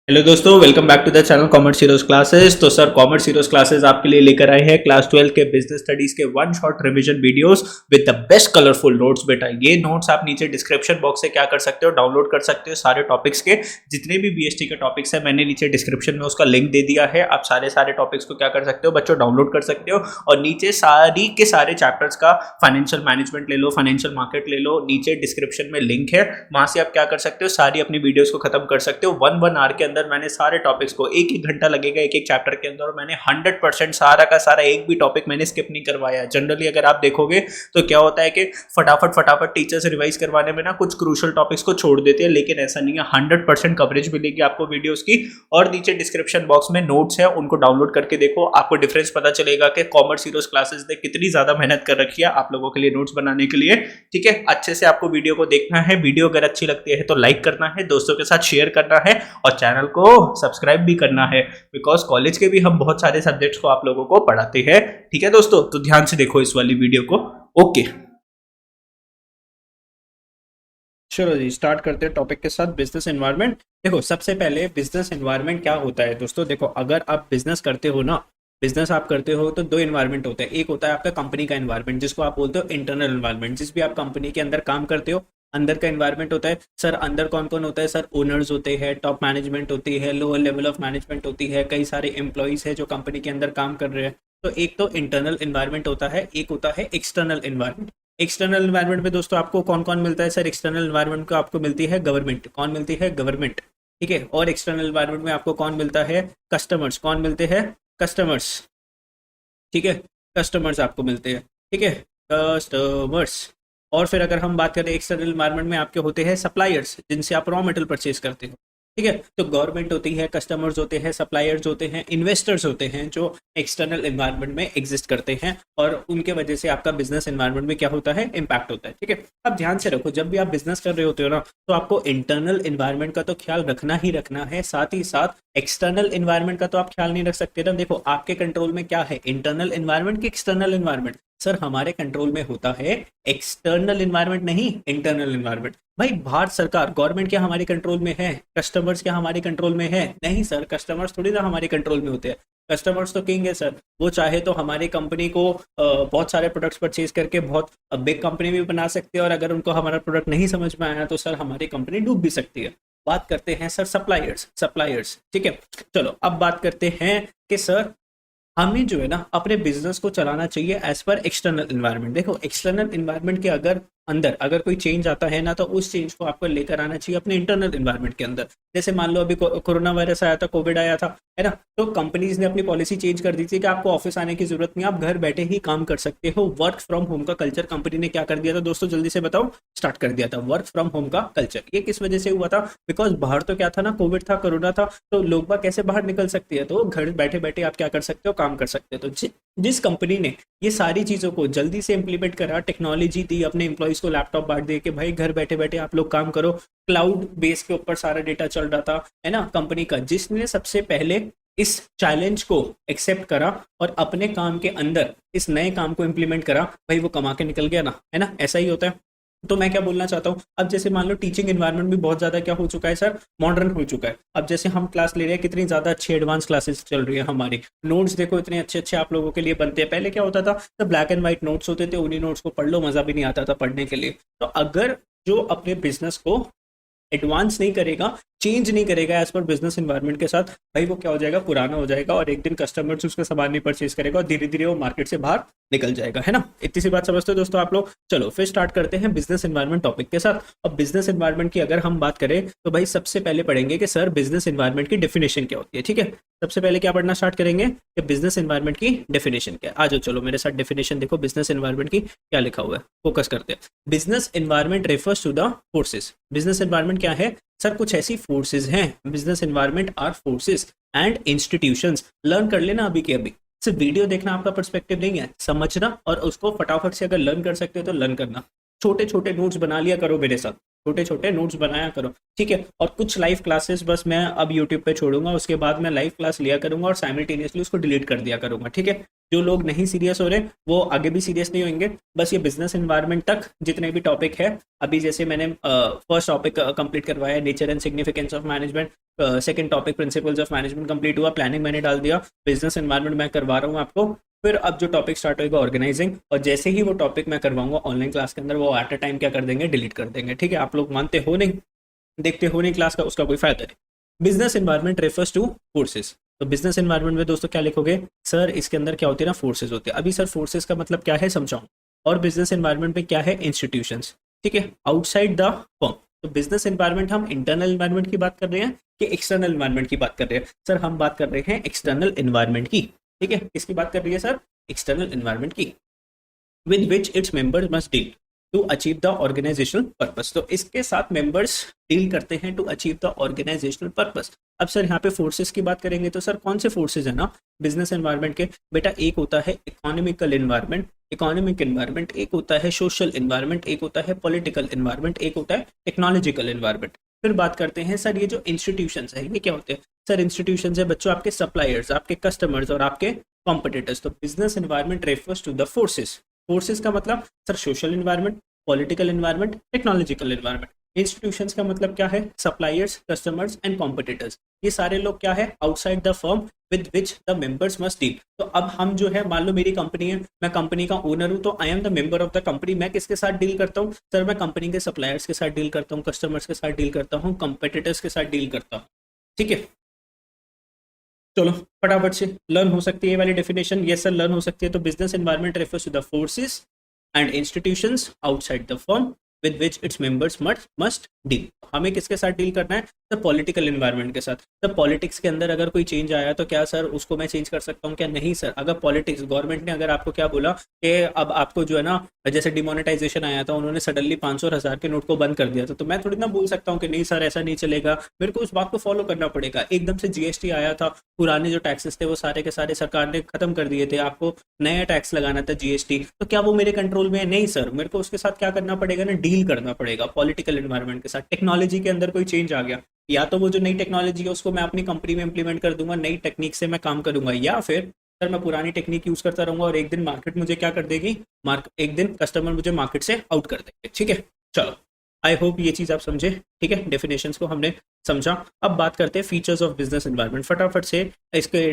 Hello दोस्तों, welcome back to the channel commerce heroes classes. तो sir, commerce heroes classes आपके लिए लेकर आए हैं क्लास 12 के बिजनेस स्टडीज के one shot revision videos with the best colourful notes. बेटा, ये नोट्स आप नीचे डिस्क्रिप्शन बॉक्स से क्या कर सकते हो, डाउनलोड कर सकते हो। सारे टॉपिक्स के जितने भी बीएसटी के टॉपिक्स है, मैंने नीचे डिस्क्रिप्शन में उसका लिंक दे दिया है। आप सारे टॉपिक्स को क्या कर सकते हो बच्चों, डाउनलोड कर सकते हो। और नीचे सारी के सारे चैप्टर्स का फाइनेंशियल मैनेजमेंट ले लो, फाइनेंशियल मार्केट ले लो, नीचे डिस्क्रिप्शन में लिंक है, वहां से आप क्या कर सकते हो, सारी अपनी वीडियोस को खत्म कर सकते हो। वन आवर के अंदर मैंने सारे टॉपिक्स को, एक एक घंटा लगेगा एक एक चैप्टर के अंदर, और मैंने 100% सारा का सारा एक भी टॉपिक मैंने स्किप नहीं करवाया। जनरली अगर आप देखोगे तो क्या होता है कि फटाफट टीचर्स रिवाइज करवाने में ना कुछ क्रूशियल टॉपिक्स को छोड़ देते हैं, लेकिन ऐसा नहीं है। 100% कवरेज मिलेगी आपको वीडियोस की। और नीचे डिस्क्रिप्शन बॉक्स में नोट्स है, उनको डाउनलोड करके देखो, आपको डिफरेंस पता चलेगा कि कॉमर्स हीरोज क्लासेस ने कितनी ज्यादा मेहनत कर रखी है आप लोगों के लिए नोट्स बनाने के लिए। ठीक है, अच्छे से आपको वीडियो को देखना है। वीडियो अगर अच्छी लगती है तो लाइक करना है, दोस्तों के साथ शेयर करना है, और चैनल को सब्सक्राइब भी करना है, बिकॉज कॉलेज के भी हम बहुत सारे सब्जेक्ट्स को आप लोगों को पढ़ाते हैं। ठीक है दोस्तों, तो ध्यान से देखो इस वाली वीडियो को। ओके, चलो जी, स्टार्ट करते हैं टॉपिक के साथ, बिजनेस एनवायरनमेंट। देखो, सबसे पहले बिजनेस एनवायरनमेंट क्या होता है दोस्तों। देखो, अगर आप बिजनेस करते हो ना, बिजनेस आप करते हो तो दो एनवायरनमेंट होता है। एक होता है आपका कंपनी का एनवायरनमेंट, जिसको आप बोलते हो इंटरनल एनवायरनमेंट। जिस भी आप कंपनी के अंदर काम करते हो, अंदर का एनवायरनमेंट होता है। सर, अंदर कौन कौन होता है? सर, ओनर्स होते हैं, टॉप मैनेजमेंट होती है, लोअर लेवल ऑफ मैनेजमेंट होती है, कई सारे एम्प्लॉइज है जो कंपनी के अंदर काम कर रहे हैं। तो एक तो इंटरनल एनवायरनमेंट होता है, एक होता है एक्सटर्नल एनवायरनमेंट। एक्सटर्नल एनवायरनमेंट में दोस्तों आपको कौन कौन मिलता है? सर, एक्सटर्नल एनवायरनमेंट को आपको मिलती है गवर्नमेंट। कौन मिलती है? गवर्नमेंट। ठीक है। और एक्सटर्नल एनवायरनमेंट में आपको कौन मिलता है? कस्टमर्स। कौन मिलते हैं? कस्टमर्स। ठीक है, कस्टमर्स आपको मिलते हैं। ठीक है, कस्टमर्स। और फिर अगर हम बात करें एक्सटर्नल एनवायरनमेंट में, आपके होते हैं सप्लायर्स, जिनसे आप रॉ मटेरियल परचेज करते हो। ठीक है, तो गवर्नमेंट होती है, कस्टमर्स होते हैं, सप्लायर्स होते हैं, इन्वेस्टर्स होते हैं, जो एक्सटर्नल एनवायरनमेंट में एग्जिस्ट करते हैं, और उनके वजह से आपका बिजनेस एनवायरनमेंट में क्या होता है? इम्पैक्ट होता है। ठीक है, अब ध्यान से रखो, जब भी आप बिजनेस कर रहे होते हो ना, तो आपको इंटरनल एनवायरनमेंट का तो ख्याल रखना ही रखना है, साथ ही साथ एक्सटर्नल एनवायरनमेंट का तो आप ख्याल नहीं रख सकते ना। देखो, आपके कंट्रोल में क्या है, इंटरनल एनवायरनमेंट की एक्सटर्नल एनवायरनमेंट? सर, हमारे कंट्रोल में होता है एक्सटर्नल एनवायरनमेंट, नहीं इंटरनल एनवायरनमेंट। भाई, भारत सरकार, गवर्नमेंट क्या हमारे कंट्रोल में है? कस्टमर्स क्या हमारे कंट्रोल में है? नहीं सर, कस्टमर्स थोड़ी ना हमारे कंट्रोल में होते हैं। कस्टमर्स तो किंग है सर। वो चाहे तो हमारी कंपनी को बहुत सारे प्रोडक्ट्स परचेज करके बहुत बिग कंपनी भी बना सकते हैं, और अगर उनको हमारा प्रोडक्ट नहीं समझ में आया तो सर हमारी कंपनी डूब भी सकती है। बात करते हैं सर सप्लायर्स। ठीक है, चलो अब बात करते हैं कि सर, हमें जो है ना अपने बिजनेस को चलाना चाहिए एज पर एक्सटर्नल एनवायरनमेंट। देखो, एक्सटर्नल एनवायरनमेंट के अंदर अगर कोई चेंज आता है ना, तो उस चेंज को आपको लेकर आना चाहिए अपने इंटरनल एनवायरनमेंट के अंदर। जैसे मान लो अभी कोरोना वायरस आया था, कोविड आया था, है ना, तो कंपनीज ने अपनी पॉलिसी चेंज कर दी थी कि आपको ऑफिस आने की जरूरत नहीं, आप घर बैठे ही काम कर सकते हो। वर्क फ्रॉम होम का कल्चर कंपनी ने क्या कर दिया था दोस्तों, जल्दी से बताओ। स्टार्ट कर दिया था वर्क फ्रॉम होम का कल्चर। ये किस वजह से हुआ था? बिकॉज बाहर तो क्या था ना, कोविड था, कोरोना था, तो लोग बाग कैसे बाहर निकल सकते हैं? तो घर बैठे बैठे आप क्या कर सकते हो, काम कर सकते हो। तो जिस कंपनी ने ये सारी चीजों को जल्दी से इंप्लीमेंट करा, टेक्नोलॉजी दी, अपने एम्प्लॉइज को लैपटॉप बांट दे कि भाई घर बैठे बैठे आप लोग काम करो, क्लाउड बेस के ऊपर सारा डेटा चल रहा था, है ना, कंपनी का, जिसने सबसे पहले इस चैलेंज को एक्सेप्ट करा और अपने काम के अंदर इस नए काम को इंप्लीमेंट करा, भाई वो कमा के निकल गया ना, है ना। ऐसा ही होता है। तो मैं क्या बोलना चाहता हूँ, अब जैसे मान लो टीचिंग एनवायरनमेंट भी बहुत ज्यादा क्या हो चुका है सर, मॉडर्न हो चुका है। अब जैसे हम क्लास ले रहे हैं, कितनी ज्यादा अच्छी एडवांस क्लासेस चल रही है हमारी, नोट्स देखो इतने अच्छे अच्छे आप लोगों के लिए बनते हैं। पहले क्या होता था, तो ब्लैक एंड व्हाइट नोट्स होते थे, उन्हीं नोट्स को पढ़ लो, मजा भी नहीं आता था पढ़ने के लिए। तो अगर जो अपने बिजनेस को एडवांस नहीं करेगा, चेंज नहीं करेगा एज पर बिजनेस एनवायरनमेंट के साथ, भाई वो क्या हो जाएगा, पुराना हो जाएगा, और एक दिन कस्टमर्स उसका सामान नहीं परचेज करेगा, और धीरे धीरे वो मार्केट से बाहर निकल जाएगा, है ना। इतनी सी बात समझते हो दोस्तों आप लोग। चलो फिर स्टार्ट करते हैं बिजनेस एनवायरनमेंट टॉपिक के साथ। अब बिजनेस एनवायरनमेंट की अगर हम बात करें तो भाई सबसे पहले पढ़ेंगे कि सर बिजनेस एनवायरनमेंट की डेफिनेशन क्या होती है। ठीक है, सबसे पहले क्या पढ़ना स्टार्ट करेंगे कि बिजनेस एनवायरनमेंट की डेफिनेशन क्या है। आ जाओ, चलो मेरे साथ डेफिनेशन देखो बिजनेस एनवायरनमेंट की क्या लिखा हुआ है, फोकस करते हैं। Business environment refers to the forces. Business environment क्या है सर? कुछ ऐसी फोर्सेज हैं, business environment are forces and institutions. Learn कर लेना अभी के अभी, सिर्फ वीडियो देखना आपका पर्सपेक्टिव नहीं है, समझना और उसको फटाफट से अगर लर्न कर सकते हो तो लर्न करना। छोटे छोटे नोट्स बना लिया करो मेरे साथ, छोटे छोटे नोट्स बनाया करो। ठीक है, और कुछ लाइव क्लासेस बस मैं अब यूट्यूब पे छोड़ूंगा, उसके बाद मैं लाइव क्लास लिया करूंगा और साइमल्टेनियसली उसको डिलीट कर दिया करूंगा। ठीक है, जो लोग नहीं सीरियस हो रहे वो आगे भी सीरियस नहीं होंगे। बस ये बिजनेस एनवायरनमेंट तक जितने भी टॉपिक है, अभी जैसे मैंने फर्स्ट टॉपिक कंप्लीट करवाया है, nature and significance of management, second topic principles of management complete हुआ, प्लानिंग मैंने डाल दिया, बिजनेस एनवायरनमेंट मैं करवा रहा हूँ आपको। फिर अब जो टॉपिक स्टार्ट होगा ऑर्गेनाइजिंग, और जैसे ही वो टॉपिक मैं करवाऊंगा ऑनलाइन क्लास के अंदर, वो एट अ टाइम क्या कर देंगे, डिलीट कर देंगे। ठीक है, आप लोग मानते हो नहीं, देखते हो नहीं क्लास का, उसका कोई फायदा नहीं। Business environment refers two forces. तो बिजनेस एनवायरनमेंट में दोस्तों क्या लिखोगे, सर इसके अंदर क्या होती है ना, फोर्सेस होते हैं। अभी सर फोर्सेस का मतलब क्या है समझाऊं, और बिजनेस एनवायरनमेंट में क्या है, इंस्टीट्यूशंस। ठीक है, आउटसाइड द फर्म। तो बिजनेस एनवायरनमेंट हम इंटरनल एनवायरनमेंट की बात कर रहे हैं कि एक्सटर्नल एनवायरनमेंट की बात कर रहे हैं, सर हम बात कर रहे हैं एक्सटर्नल एनवायरनमेंट की। ठीक है, किसकी बात कर रही है सर, एक्सटर्नल एनवायरनमेंट की, with which its members must deal to achieve the organisational purpose. तो इसके साथ मेंबर्स डील करते हैं to achieve the organisational purpose. अब सर यहाँ पे फोर्सेस की बात करेंगे तो सर कौन से फोर्सेस है ना बिजनेस एनवायरनमेंट के, बेटा एक होता है इकोनॉमिकल एनवायरनमेंट, इकोनॉमिक एनवायरनमेंट, एक होता है सोशल एनवायरनमेंट, एक होता है पॉलिटिकल एनवायरनमेंट, एक होता है टेक्नोलॉजिकल एनवायरनमेंट। फिर बात करते हैं सर ये जो इंस्टीट्यूशंस है ये क्या होते हैं, सर इंस्टीट्यूशंस है बच्चों आपके सप्लायर्स, आपके कस्टमर्स और आपके कॉम्पिटिटर्स। तो business environment refers to the forces. Forces का मतलब sir social environment, political environment, technological environment. Institutions का मतलब क्या है, सप्लायर्स, कस्टमर्स एंड कॉम्पिटिटर्स। ये सारे लोग क्या है, outside the firm with which the members must deal. तो अब हम जो है, मान लो मेरी कंपनी है, मैं कंपनी का ओनर हूं, तो I am the member of the company. मैं किसके साथ डील करता हूँ सर, मैं कंपनी के सप्लायर्स के साथ डील करता हूँ, कस्टमर्स के साथ डील करता हूँ, कॉम्पिटिटर्स के साथ डील करता हूँ। ठीक है, चलो फटाफट से लर्न हो सकती है ये वाली डेफिनेशन, यस सर लर्न हो सकती है। तो business environment refers to the forces and institutions outside the firm with which its members must deal. हमें किसके साथ डील करना है, तो पॉलिटिकल एनवायरनमेंट के साथ। तो पॉलिटिक्स के अंदर अगर कोई चेंज आया तो क्या सर उसको मैं चेंज कर सकता हूँ क्या, नहीं सर। अगर पॉलिटिक्स, गवर्नमेंट ने अगर आपको क्या बोला कि अब आपको जो है ना, जैसे डिमोनेटाइजेशन आया था, उन्होंने सडनली 500 और 1000 के नोट को बंद कर दिया था, तो मैं थोड़ी ना बोल सकता हूँ कि नहीं सर ऐसा नहीं चलेगा, मेरे को उस बात को फॉलो करना पड़ेगा। एकदम से जीएसटी आया था, पुराने जो टैक्सेस थे वो सारे के सारे सरकार ने खत्म कर दिए थे, आपको नया टैक्स लगाना था जीएसटी, तो क्या वो मेरे कंट्रोल में है, नहीं सर। मेरे को उसके साथ क्या करना पड़ेगा ना, डील करना पड़ेगा पॉलिटिकल एनवायरनमेंट के साथ। टेक्नोलॉजी के अंदर कोई चेंज आ गया, या तो वो जो नई टेक्नोलॉजी है उसको मैं अपनी कंपनी में इंप्लीमेंट कर दूंगा, नई टेक्निक से मैं काम करूंगा, या फिर सर मैं पुरानी टेक्निक यूज करता रहूंगा और एक दिन मार्केट मुझे क्या कर देगी, एक दिन कस्टमर मुझे मार्केट से आउट कर देंगे। ठीक है, चलो आई होप ये चीज आप समझे। ठीक है, डेफिनेशंस को हमने समझा। अब बात करते हैं फीचर्स ऑफ बिजनेस एनवायरनमेंट। फटाफट से इसके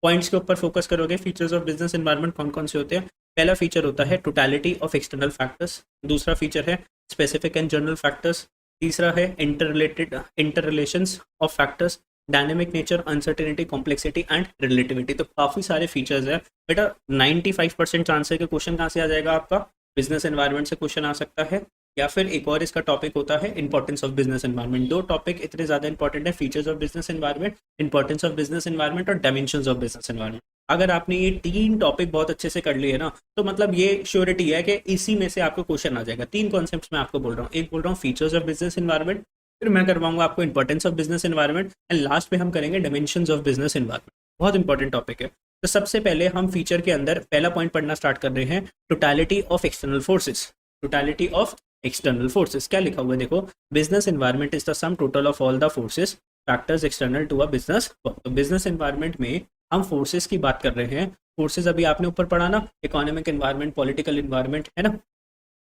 पॉइंट्स के ऊपर फोकस करोगे। फीचर्स ऑफ बिजनेस एनवायरनमेंट कौन कौन से होते हैं, पहला फीचर होता है टोटलिटी ऑफ एक्सटर्नल फैक्टर्स, दूसरा फीचर है स्पेसिफिक एंड जनरल फैक्टर्स, तीसरा है inter relations of factors, dynamic nature, uncertainty, complexity and relativity. तो काफी सारे फीचर्स है बेटा। 95% चांस है कि क्वेश्चन कहाँ से आ जाएगा आपका, बिजनेस एनवायरनमेंट से क्वेश्चन आ सकता है, या फिर एक और इसका टॉपिक होता है इंपॉर्टेंस ऑफ बिजनेस एनवायरनमेंट। दो टॉपिक इतने ज्यादा इंपॉर्टेंट है, features of business environment, importance of business environment और डायमेंशंस ऑफ बिजनेस एनवायरनमेंट। अगर आपने ये 3 टॉपिक बहुत अच्छे से कर लिए ना, तो मतलब ये श्योरिटी है कि इसी में से आपको क्वेश्चन आ जाएगा। 3 कॉन्सेप्ट्स मैं आपको बोल रहा हूँ, एक बोल रहा हूँ फीचर्स ऑफ बिजनेस एनवायरनमेंट, फिर मैं करवाऊंगा आपको importance of business environment, and last में हम करेंगे डायमेंशंस ऑफ बिजनेस एनवायरनमेंट। बहुत इंपॉर्टेंट टॉपिक है। तो सबसे पहले हम फीचर के अंदर पहला पॉइंट पढ़ना स्टार्ट कर रहे हैं, totality of external forces. Totality of external forces क्या लिखा हुआ है देखो, business environment is the sum total of all the forces factors external to a business. तो बिजनेस एनवायरनमेंट में हम फोर्सेस की बात कर रहे हैं। फोर्सेस अभी आपने ऊपर पढ़ा ना, इकोनॉमिक एनवायरनमेंट, पॉलिटिकल एनवायरनमेंट, है ना।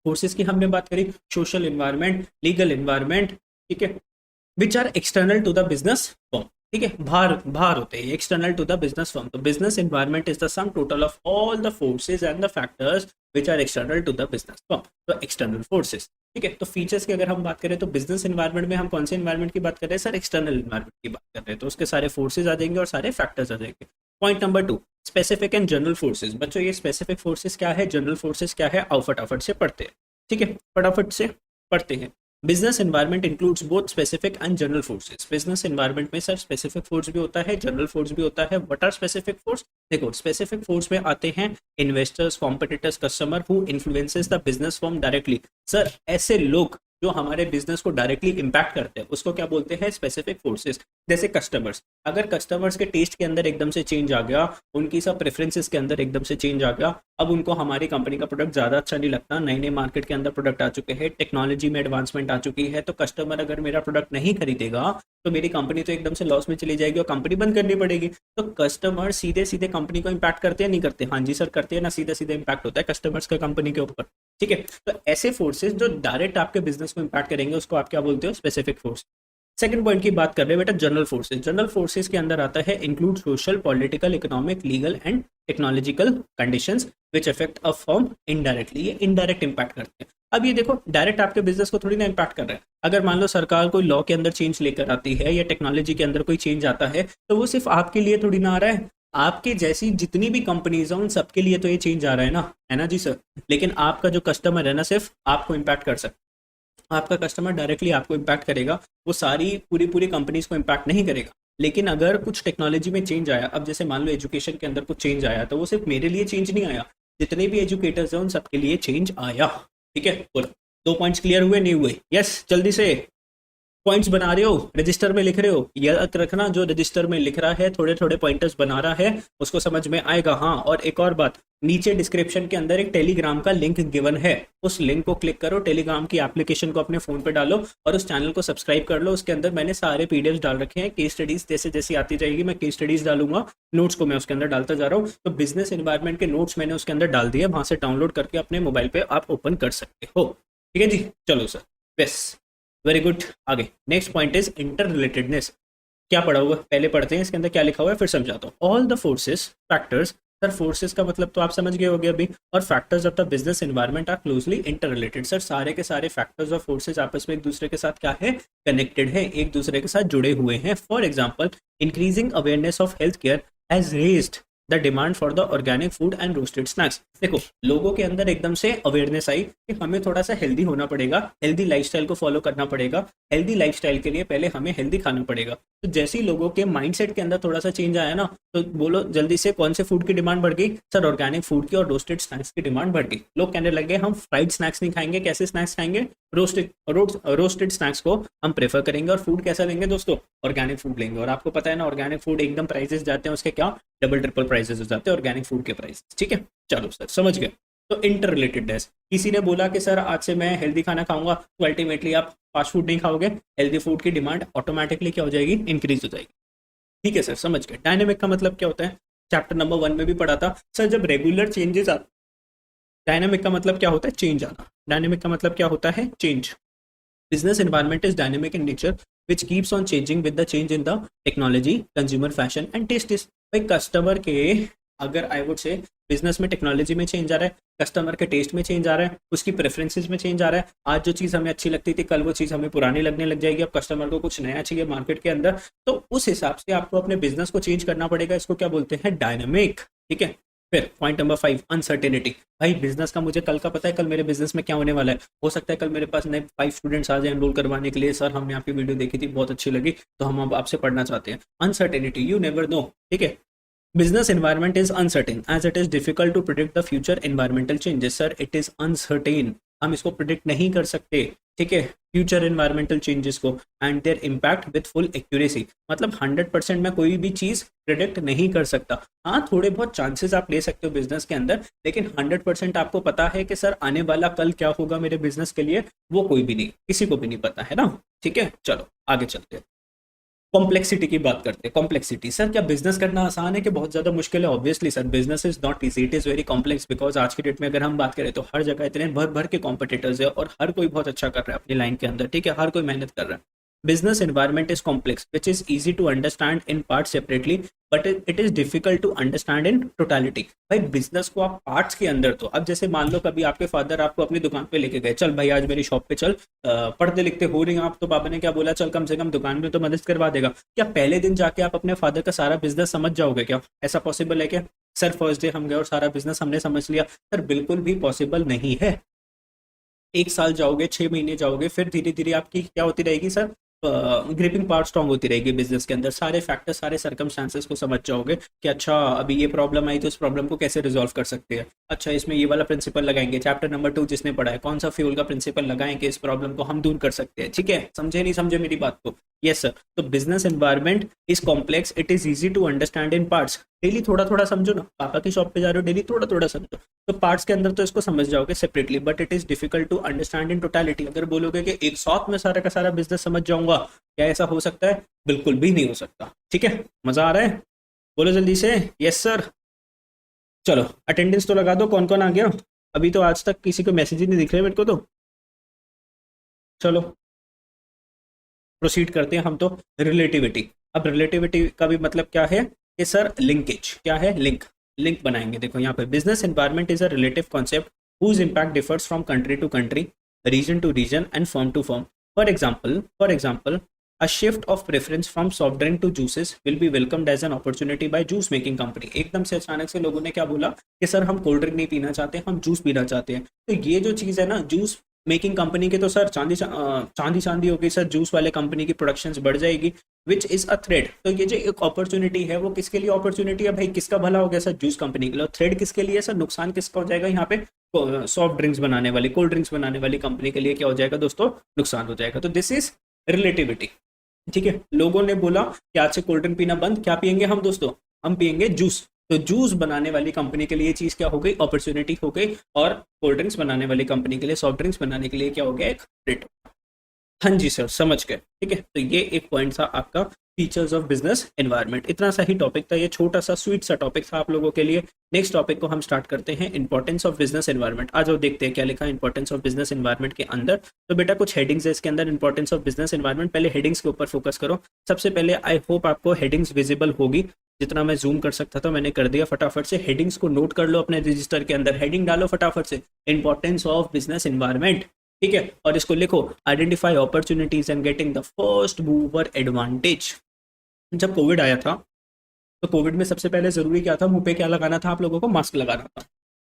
फोर्सेस की हमने बात करी, सोशल एनवायरनमेंट, लीगल एनवायरनमेंट, ठीक है, which are external to the business firm. ठीक है, बाहर होते हैं external to the business firm. तो business environment is the sum total of all the forces and the factors which are external to the business firm. तो external forces. ठीक है, तो फीचर्स की अगर हम बात करें तो बिजनेस एनवायरनमेंट में हम कौन से एनवायरनमेंट की बात कर रहे हैं सर, एक्सटर्नल एनवायरनमेंट की बात कर रहे हैं। तो उसके सारे फोर्सेज आ जाएंगे और सारे फैक्टर्स आ जाएंगे। Point number 2, specific and general forces. बच्चों ये स्पेसिफिक फोर्सेज क्या है, जनरल फोर्सेज क्या है, आओ फटाफट से पढ़ते हैं। ठीक है, फटाफट से पढ़ते हैं। Business environment includes both specific and general forces. Business environment में सर स्पेसिफिक फोर्स भी होता है, जनरल फोर्स भी होता है। व्हाट आर स्पेसिफिक फोर्स, देखो स्पेसिफिक फोर्स में आते हैं investors, competitors, customer who influences the business form directly. Sir ऐसे लोग जो हमारे बिजनेस को डायरेक्टली इम्पैक्ट करते हैं उसको क्या बोलते हैं, स्पेसिफिक फोर्सेस। जैसे कस्टमर्स, अगर कस्टमर्स के टेस्ट के अंदर एकदम से चेंज आ गया, उनकी सब प्रेफरेंसेस के अंदर एकदम से चेंज आ गया, अब उनको हमारी कंपनी का प्रोडक्ट ज़्यादा अच्छा नहीं लगता, नए नए मार्केट के अंदर प्रोडक्ट आ चुके हैं, टेक्नोलॉजी में एडवांसमेंट आ चुकी है, तो कस्टमर अगर मेरा प्रोडक्ट नहीं खरीदेगा तो मेरी कंपनी तो एकदम से लॉस में चली जाएगी और कंपनी बंद करनी पड़ेगी। तो कस्टमर सीधे सीधे कंपनी को इम्पैक्ट करते हैं नहीं करते? हाँ जी सर करते हैं ना, सीधा सीधा इम्पैक्ट होता है कस्टमर्स का कंपनी के ऊपर। ठीक है, तो ऐसे फोर्सेस जो डायरेक्ट आपके बिजनेस को इम्पैक्ट करेंगे उसको आप क्या बोलते हो, स्पेसिफिक फोर्स। सेकंड पॉइंट की बात कर रहे हैं बेटा, जनरल फोर्सेस। जनरल फोर्सेस के अंदर आता है include social, political, economic, legal and technological conditions which affect a firm indirectly. ये इनडायरेक्ट इम्पैक्ट करते हैं। अब ये देखो डायरेक्ट आपके बिजनेस को थोड़ी ना इम्पैक्ट कर रहा है। अगर मान लो सरकार कोई लॉ के अंदर चेंज लेकर आती है या टेक्नोलॉजी के अंदर कोई चेंज आता है तो वो सिर्फ आपके लिए थोड़ी ना आ रहा है, आपके जैसी जितनी भी कंपनीज हैं उन सबके लिए तो ये चेंज आ रहा है ना जी सर। लेकिन आपका जो कस्टमर है ना सिर्फ आपको इम्पैक्ट कर सकता है, आपका कस्टमर डायरेक्टली आपको इम्पैक्ट करेगा, वो सारी पूरी पूरी कंपनीज को इम्पैक्ट नहीं करेगा। लेकिन अगर कुछ टेक्नोलॉजी में चेंज आया, अब जैसे मान लो एजुकेशन के अंदर कुछ चेंज आया, तो वो सिर्फ मेरे लिए चेंज नहीं आया, जितने भी एजुकेटर्स हैं उन सबके लिए चेंज आया। ठीक है, बोलो 2 पॉइंट्स क्लियर हुए नहीं हुए? यस, जल्दी से पॉइंट्स बना रहे हो, रजिस्टर में लिख रहे हो, याद रखना जो रजिस्टर में लिख रहा है थोड़े थोड़े पॉइंटर्स बना रहा है उसको समझ में आएगा। हाँ, और एक और बात, नीचे डिस्क्रिप्शन के अंदर एक टेलीग्राम का लिंक गिवन है, उस लिंक को क्लिक करो, टेलीग्राम की एप्लीकेशन को अपने फोन पे डालो और उस चैनल को सब्सक्राइब कर लो। उसके अंदर मैंने सारे पीडीएफ डाल रखे हैं, केस स्टडीज जैसे जैसी आती जाएगी मैं केस स्टडीज डालूंगा, नोट्स को मैं उसके अंदर डालता जा रहा हूँ। तो बिजनेस एनवायरनमेंट के नोट्स मैंने उसके अंदर डाल दिए, वहां से डाउनलोड करके अपने मोबाइल पे आप ओपन कर सकते हो। ठीक है जी, चलो सर, बस वेरी गुड। आगे next point is inter relatedness. क्या पढ़ा हुआ, पहले पढ़ते हैं इसके अंदर क्या लिखा हुआ है फिर समझाता हूँ। All the forces factors, sir forces का मतलब तो आप समझ गए होंगे अभी, और factors of the business environment are closely interrelated. Sir सारे के सारे फैक्टर्स और फोर्सेस आपस में एक दूसरे के साथ क्या है, कनेक्टेड है, एक दूसरे के साथ जुड़े हुए हैं। For example, increasing awareness of health care has raised the demand for the organic food and roasted snacks. देखो लोगों के अंदर एकदम से अवेयरनेस आई कि हमें थोड़ा सा हेल्दी होना पड़ेगा, हेल्दी लाइफस्टाइल को फॉलो करना पड़ेगा, हेल्दी लाइफस्टाइल के लिए पहले हमें हेल्दी खाना पड़ेगा। तो जैसे ही लोगों के माइंडसेट के अंदर थोड़ा सा चेंज आया ना, तो बोलो जल्दी से कौन से फूड की डिमांड बढ़ गई, सर ऑर्गेनिक फूड की और रोस्टेड स्नैक्स की डिमांड बढ़ गई। लोग कहने लगे हम फ्राइड स्नैक्स नहीं खाएंगे, कैसे स्नैक्स खाएंगे, रोस्टेड स्नैक्स को हम प्रेफर करेंगे। और फूड कैसा लेंगे दोस्तों, ऑर्गेनिक फूड लेंगे। और आपको पता है ना ऑर्गेनिक फूड एकदम प्राइसेस जाते हैं उसके क्या, डबल ट्रिपल प्राइसेस हो जाते हैं ऑर्गेनिक फूड के प्राइस। ठीक है, चलो सर समझ गए। तो इंटर रिलेटेडनेस, किसी ने बोला कि सर आज से मैं हेल्दी खाना खाऊंगा, तो अल्टीमेटली आप फास्ट फूड नहीं खाओगे, हेल्दी फूड की डिमांड ऑटोमेटिकली क्या हो जाएगी, इंक्रीज हो जाएगी। ठीक है सर समझ गए। डायनेमिक का मतलब क्या होता है, चैप्टर नंबर 1 में भी पढ़ा था सर, जब रेगुलर चेंजेस आते। डायनेमिक का मतलब क्या होता है, चेंज आना। डायनेमिक का मतलब क्या होता है, change. Business environment is dynamic in nature which keeps on changing with the change in the technology, consumer fashion and taste। भाई कस्टमर के, अगर आई वुड से बिजनेस में टेक्नोलॉजी में चेंज आ रहा है, कस्टमर के टेस्ट में चेंज आ रहा है, उसकी प्रेफरेंसेस में चेंज आ रहा है। आज जो चीज़ हमें अच्छी लगती थी कल वो चीज़ हमें पुरानी लगने लग जाएगी। अब कस्टमर को कुछ नया चाहिए मार्केट के अंदर, तो उस हिसाब से आपको अपने बिजनेस को चेंज करना पड़ेगा। इसको क्या बोलते हैं, डायनेमिक। ठीक है, फिर पॉइंट नंबर 5, अनसर्टेनिटी। भाई बिजनेस का मुझे कल का पता है, कल मेरे बिजनेस में क्या होने वाला है। हो सकता है कल मेरे पास नए 5 स्टूडेंट्स आ जाए एनरोल करवाने के लिए, सर हमने आपकी वीडियो देखी थी बहुत अच्छी लगी तो हम अब आपसे पढ़ना चाहते हैं। Uncertainty, you never know. ठीक है, business environment is uncertain as it is difficult to predict the future environmental changes. Sir it is uncertain, हम इसको प्रिडिक्ट नहीं कर सकते। ठीक है, फ्यूचर एनवायरमेंटल चेंजेस को and their impact with full accuracy. मतलब 100% में कोई भी चीज़ प्रिडिक्ट नहीं कर सकता। हाँ थोड़े बहुत चांसेस आप ले सकते हो बिजनेस के अंदर, लेकिन 100% आपको पता है कि सर आने वाला कल क्या होगा मेरे बिजनेस के लिए, वो कोई भी नहीं, किसी को भी नहीं पता है ना। ठीक है, चलो आगे चलते हैं। कॉम्प्लेक्सिटी की बात करते हैं। कॉम्प्लेक्सिटी, सर क्या बिजनेस करना आसान है कि बहुत ज्यादा मुश्किल है? Obviously sir business is not easy, it is very complex. Because आज की डेट में अगर हम बात करें तो हर जगह इतने भर भर के कॉम्पिटिटर्स है और हर कोई बहुत अच्छा कर रहा है अपनी लाइन के अंदर। ठीक है, हर कोई मेहनत कर रहा है। Business environment is complex which is easy to understand in part separately but it is difficult to understand in totality. भाई बिजनेस को आप पार्ट्स के अंदर, तो अब जैसे मान लो कभी आपके फादर आपको अपनी दुकान पे लेके गए, चल भाई आज मेरी शॉप पे चल, पढ़ते लिखते हो रही आप, तो पापा ने क्या बोला, चल कम से कम दुकान में तो मदद करवा देगा। क्या पहले दिन जाके आप अपने फादर का सारा बिजनेस समझ जाओगे क्या? ऐसा पॉसिबल है क्या? सर फर्स्ट डे हम गए और सारा बिजनेस हमने समझ लिया, सर बिल्कुल भी पॉसिबल नहीं है। 1 साल जाओगे, 6 महीने जाओगे, फिर धीरे धीरे आपकी क्या होती रहेगी सर, ग्रिपिंग पावर स्ट्रांग होती रहेगी बिजनेस के अंदर, सारे फैक्टर सारे सर्कमस्टांसेस को समझ जाओगे कि अच्छा अभी ये प्रॉब्लम आई तो इस प्रॉब्लम को कैसे रिजॉल्व कर सकते हैं, अच्छा इसमें ये वाला प्रिंसिपल लगाएंगे, चैप्टर नंबर 2 जिसने पढ़ा है कौन सा फ्यूल का प्रिंसिपल लगाएंगे इस प्रॉब्लम को हम दूर कर सकते हैं। ठीक है, समझे नहीं समझे मेरी बात को? Yes sir. तो business environment is complex, it is easy to understand in parts. Daily थोड़ा थोड़ा समझो ना, पापा की शॉप पे जा रहे हो डेली थोड़ा थोड़ा समझो, तो पार्ट्स के अंदर तो इसको समझ जाओगे separately, but it is difficult to understand in totality. अगर बोलोगे कि एक साथ में सारा का सारा बिजनेस समझ जाऊंगा, क्या ऐसा हो सकता है? बिल्कुल भी नहीं हो सकता। ठीक है, मजा आ रहा है? बोलो जल्दी से यस सर। चलो अटेंडेंस तो लगा दो, कौन कौन आ गया? अभी तो आज तक किसी को मैसेज ही नहीं दिख रहे मेरे को तो। चलो प्रोसीड करते हैं हम तो। रिलेटिविटी, अब रिलेटिविटी का भी मतलब क्या है कि सर लिंकेज, क्या है? लिंक, लिंक बनाएंगे। देखो यहाँ पे business environment is a relative concept whose impact differs from country to country, region to region, and firm to firm. For example, a shift of preference from soft drink to juices will be welcomed as an opportunity by juice making company. एकदम से अचानक से लोगों ने क्या बोला कि sir हम कोल्ड ड्रिंक नहीं पीना चाहते, हम जूस पीना चाहते हैं। तो ये जो चीज़ है ना, जूस मेकिंग कंपनी के तो सर चांदी चांदी हो गई सर, जूस वाले कंपनी की प्रोडक्शंस बढ़ जाएगी, विच इज अ थ्रेड। तो ये जो एक अपॉर्चुनिटी है वो किसके लिए अपॉर्चुनिटी है भाई? किसका भला हो गया सर? जूस कंपनी के लिए। थ्रेड किसके लिए सर? नुकसान किसका हो जाएगा यहाँ पे? सॉफ्ट ड्रिंक्स बनाने वाली, कोल्ड ड्रिंक्स बनाने वाली कंपनी के लिए क्या हो जाएगा दोस्तों? नुकसान हो जाएगा। तो दिस इज रिलेटिविटी। ठीक है, लोगों ने बोला कि आज से कोल्ड ड्रिंक पीना बंद, क्या पियेंगे हम दोस्तों? हम पियेंगे जूस। तो जूस बनाने वाली कंपनी के लिए ये चीज क्या हो गई? अपॉर्चुनिटी हो गई। और कोल्ड ड्रिंक्स बनाने वाली कंपनी के लिए, सॉफ्ट ड्रिंक्स बनाने के लिए क्या हो गया? एक थ्रेट। हाँ जी सर, समझ गए। ठीक है, तो ये एक पॉइंट था आपका फीचर्स ऑफ बिजनेस एनवायरनमेंट। इतना सा ही टॉपिक था, ये छोटा सा स्वीट सा टॉपिक था आप लोगों के लिए। नेक्स्ट टॉपिक को हम स्टार्ट करते हैं, इंपॉर्टेंस ऑफ बिजनेस एनवायरनमेंट। आ जाओ देखते हैं क्या लिखा है इंपॉर्टेंस ऑफ बिजनेस एनवायरनमेंट के अंदर। तो बेटा कुछ हेडिंग्स है इसके अंदर, इंपॉर्टेंस ऑफ बिजनेस एनवायरनमेंट। पहले हेडिंग्स के ऊपर फोकस करो। सबसे पहले आई होप आपको हेडिंग्स विजिबल होगी, जितना मैं जूम कर सकता था मैंने कर दिया। फटाफट से हेडिंग्स को नोट कर लो अपने रजिस्टर के अंदर, हेडिंग डालो फटाफट से, इंपॉर्टेंस ऑफ बिजनेस एनवायरनमेंट। ठीक है, और इसको लिखो, identify opportunities and getting the first mover advantage. जब कोविड आया था तो कोविड में सबसे पहले जरूरी क्या था? मुंह पे क्या लगाना था आप लोगों को? मास्क लगाना था।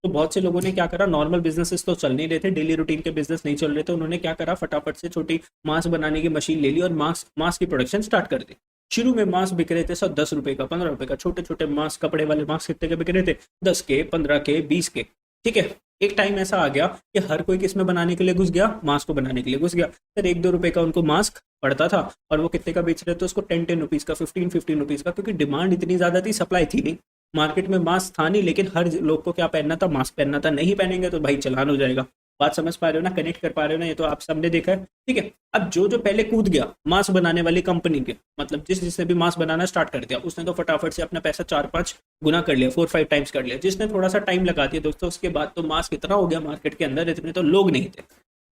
तो बहुत से लोगों ने क्या करा, नॉर्मल बिजनेसेस तो चल नहीं रहे थे, डेली रूटीन के बिजनेस नहीं चल रहे थे, उन्होंने क्या करा, फटाफट से छोटी मास्क बनाने की मशीन ले ली और मास्क की प्रोडक्शन स्टार्ट कर दी। शुरू में मास्क बिक रहे थे सर 10 रुपए का, 15 रुपए का, छोटे छोटे मास्क, कपड़े वाले मास्क कितने के बिक रहे थे? 10 के, 15 के, 20 के। ठीक है, एक टाइम ऐसा आ गया कि हर कोई किस में बनाने के लिए घुस गया? मास्क को बनाने के लिए घुस गया। फिर 1-2 रुपए का उनको मास्क पड़ता था और वो कितने का बेच रहे थे उसको? 10-10 रुपीज का, 15-15 रुपीज का, क्योंकि डिमांड इतनी ज्यादा थी, सप्लाई थी नहीं, मार्केट में मास्क था नहीं। लेकिन हर लोग को क्या पहनना था? मास्क पहनना था। नहीं पहनेंगे तो भाई चलान हो जाएगा। बात समझ पा रहे हो ना? कनेक्ट कर पा रहे हो ना? ये तो आप सबने देखा है। ठीक है, अब जो पहले कूद गया मास्क बनाने वाली कंपनी के, मतलब जिसने भी मास्क बनाना स्टार्ट कर दिया, उसने तो फटाफट से अपना पैसा 4-5 गुना कर लिया, 4-5 टाइम्स कर लिया। जिसने थोड़ा सा टाइम लगा दिया दोस्तों, उसके बाद तो मास्क इतना हो गया मार्केट के अंदर, इतने तो लोग नहीं थे।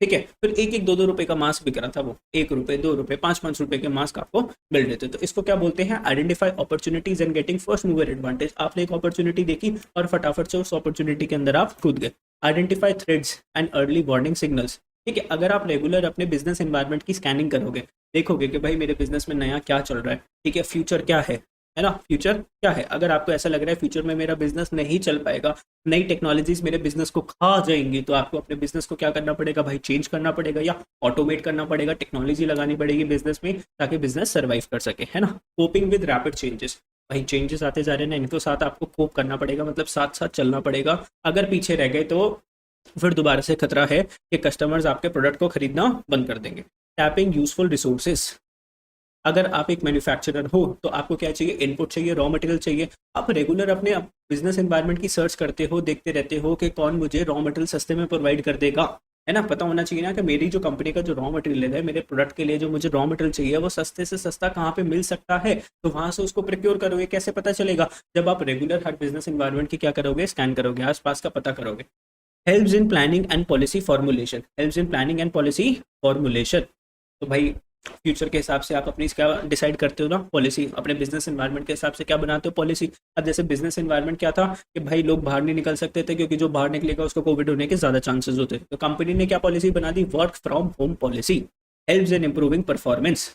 ठीक है, फिर 1-1, 2-2 रुपए का मास्क बिक रहा था, वो 1 रुपए, 2 रुपए, 5-5 रुपए के मास्क आपको मिल रहे थे। तो इसको क्या बोलते हैं? Identify opportunities and getting first mover advantage. आपने एक अपॉर्चुनिटी देखी और फटाफट से उस अपॉर्चुनिटी के अंदर आप कूद गए। Identify threats and early warning signals. ठीक है, अगर आप रेगुलर अपने बिजनेस एनवायरनमेंट की स्कैनिंग करोगे, देखोगे कि भाई मेरे बिजनेस में नया क्या चल रहा है, ठीक है, फ्यूचर क्या है ना, फ्यूचर क्या है। अगर आपको ऐसा लग रहा है फ्यूचर में मेरा बिजनेस नहीं चल पाएगा, नई टेक्नोलॉजीज मेरे बिजनेस को खा जाएंगी, तो आपको अपने बिजनेस को क्या करना पड़ेगा भाई? चेंज करना पड़ेगा या ऑटोमेट करना पड़ेगा, टेक्नोलॉजी लगानी पड़ेगी बिजनेस में, ताकि बिजनेस सर्वाइव कर सके, है ना। कोपिंग विद रैपिड चेंजेस, भाई चेंजेस आते जा रहे हैं ना, इनको साथ आपको कोप करना पड़ेगा, मतलब साथ साथ चलना पड़ेगा। अगर पीछे रह गए तो फिर दोबारा से खतरा है कि कस्टमर्स आपके प्रोडक्ट को खरीदना बंद कर देंगे। टैपिंग यूजफुल रिसोर्सेस, अगर आप एक मैन्युफैक्चरर हो तो आपको क्या चाहिए? इनपुट चाहिए, रॉ मटेरियल चाहिए। आप रेगुलर अपने बिजनेस एनवायरनमेंट की सर्च करते हो, देखते रहते हो कि कौन मुझे रॉ मटेरियल सस्ते में प्रोवाइड कर देगा, है ना। पता होना चाहिए ना कि मेरी जो कंपनी का जो रॉ मटेरियल है, मेरे प्रोडक्ट के लिए जो मुझे रॉ मटेरियल चाहिए, वो सस्ते से सस्ता कहाँ पे मिल सकता है, तो वहां से उसको प्रोक्योर करोगे। कैसे पता चलेगा? जब आप रेगुलर हर बिजनेस एनवायरनमेंट की क्या करोगे? स्कैन करोगे, आसपास का पता करोगे। Helps in planning and policy formulation, helps in planning and policy formulation. तो भाई फ्यूचर के हिसाब से आप अपनी क्या डिसाइड करते हो ना, पॉलिसी। अपने बिजनेस एनवायरनमेंट के हिसाब से क्या बनाते हो? पॉलिसी। अब जैसे बिजनेस एनवायरनमेंट क्या था कि भाई लोग बाहर नहीं निकल सकते थे, क्योंकि जो बाहर निकलेगा उसको कोविड होने के ज्यादा चांसेस होते थे। तो कंपनी ने क्या पॉलिसी बना दी? Work from home policy. Helps in improving performance.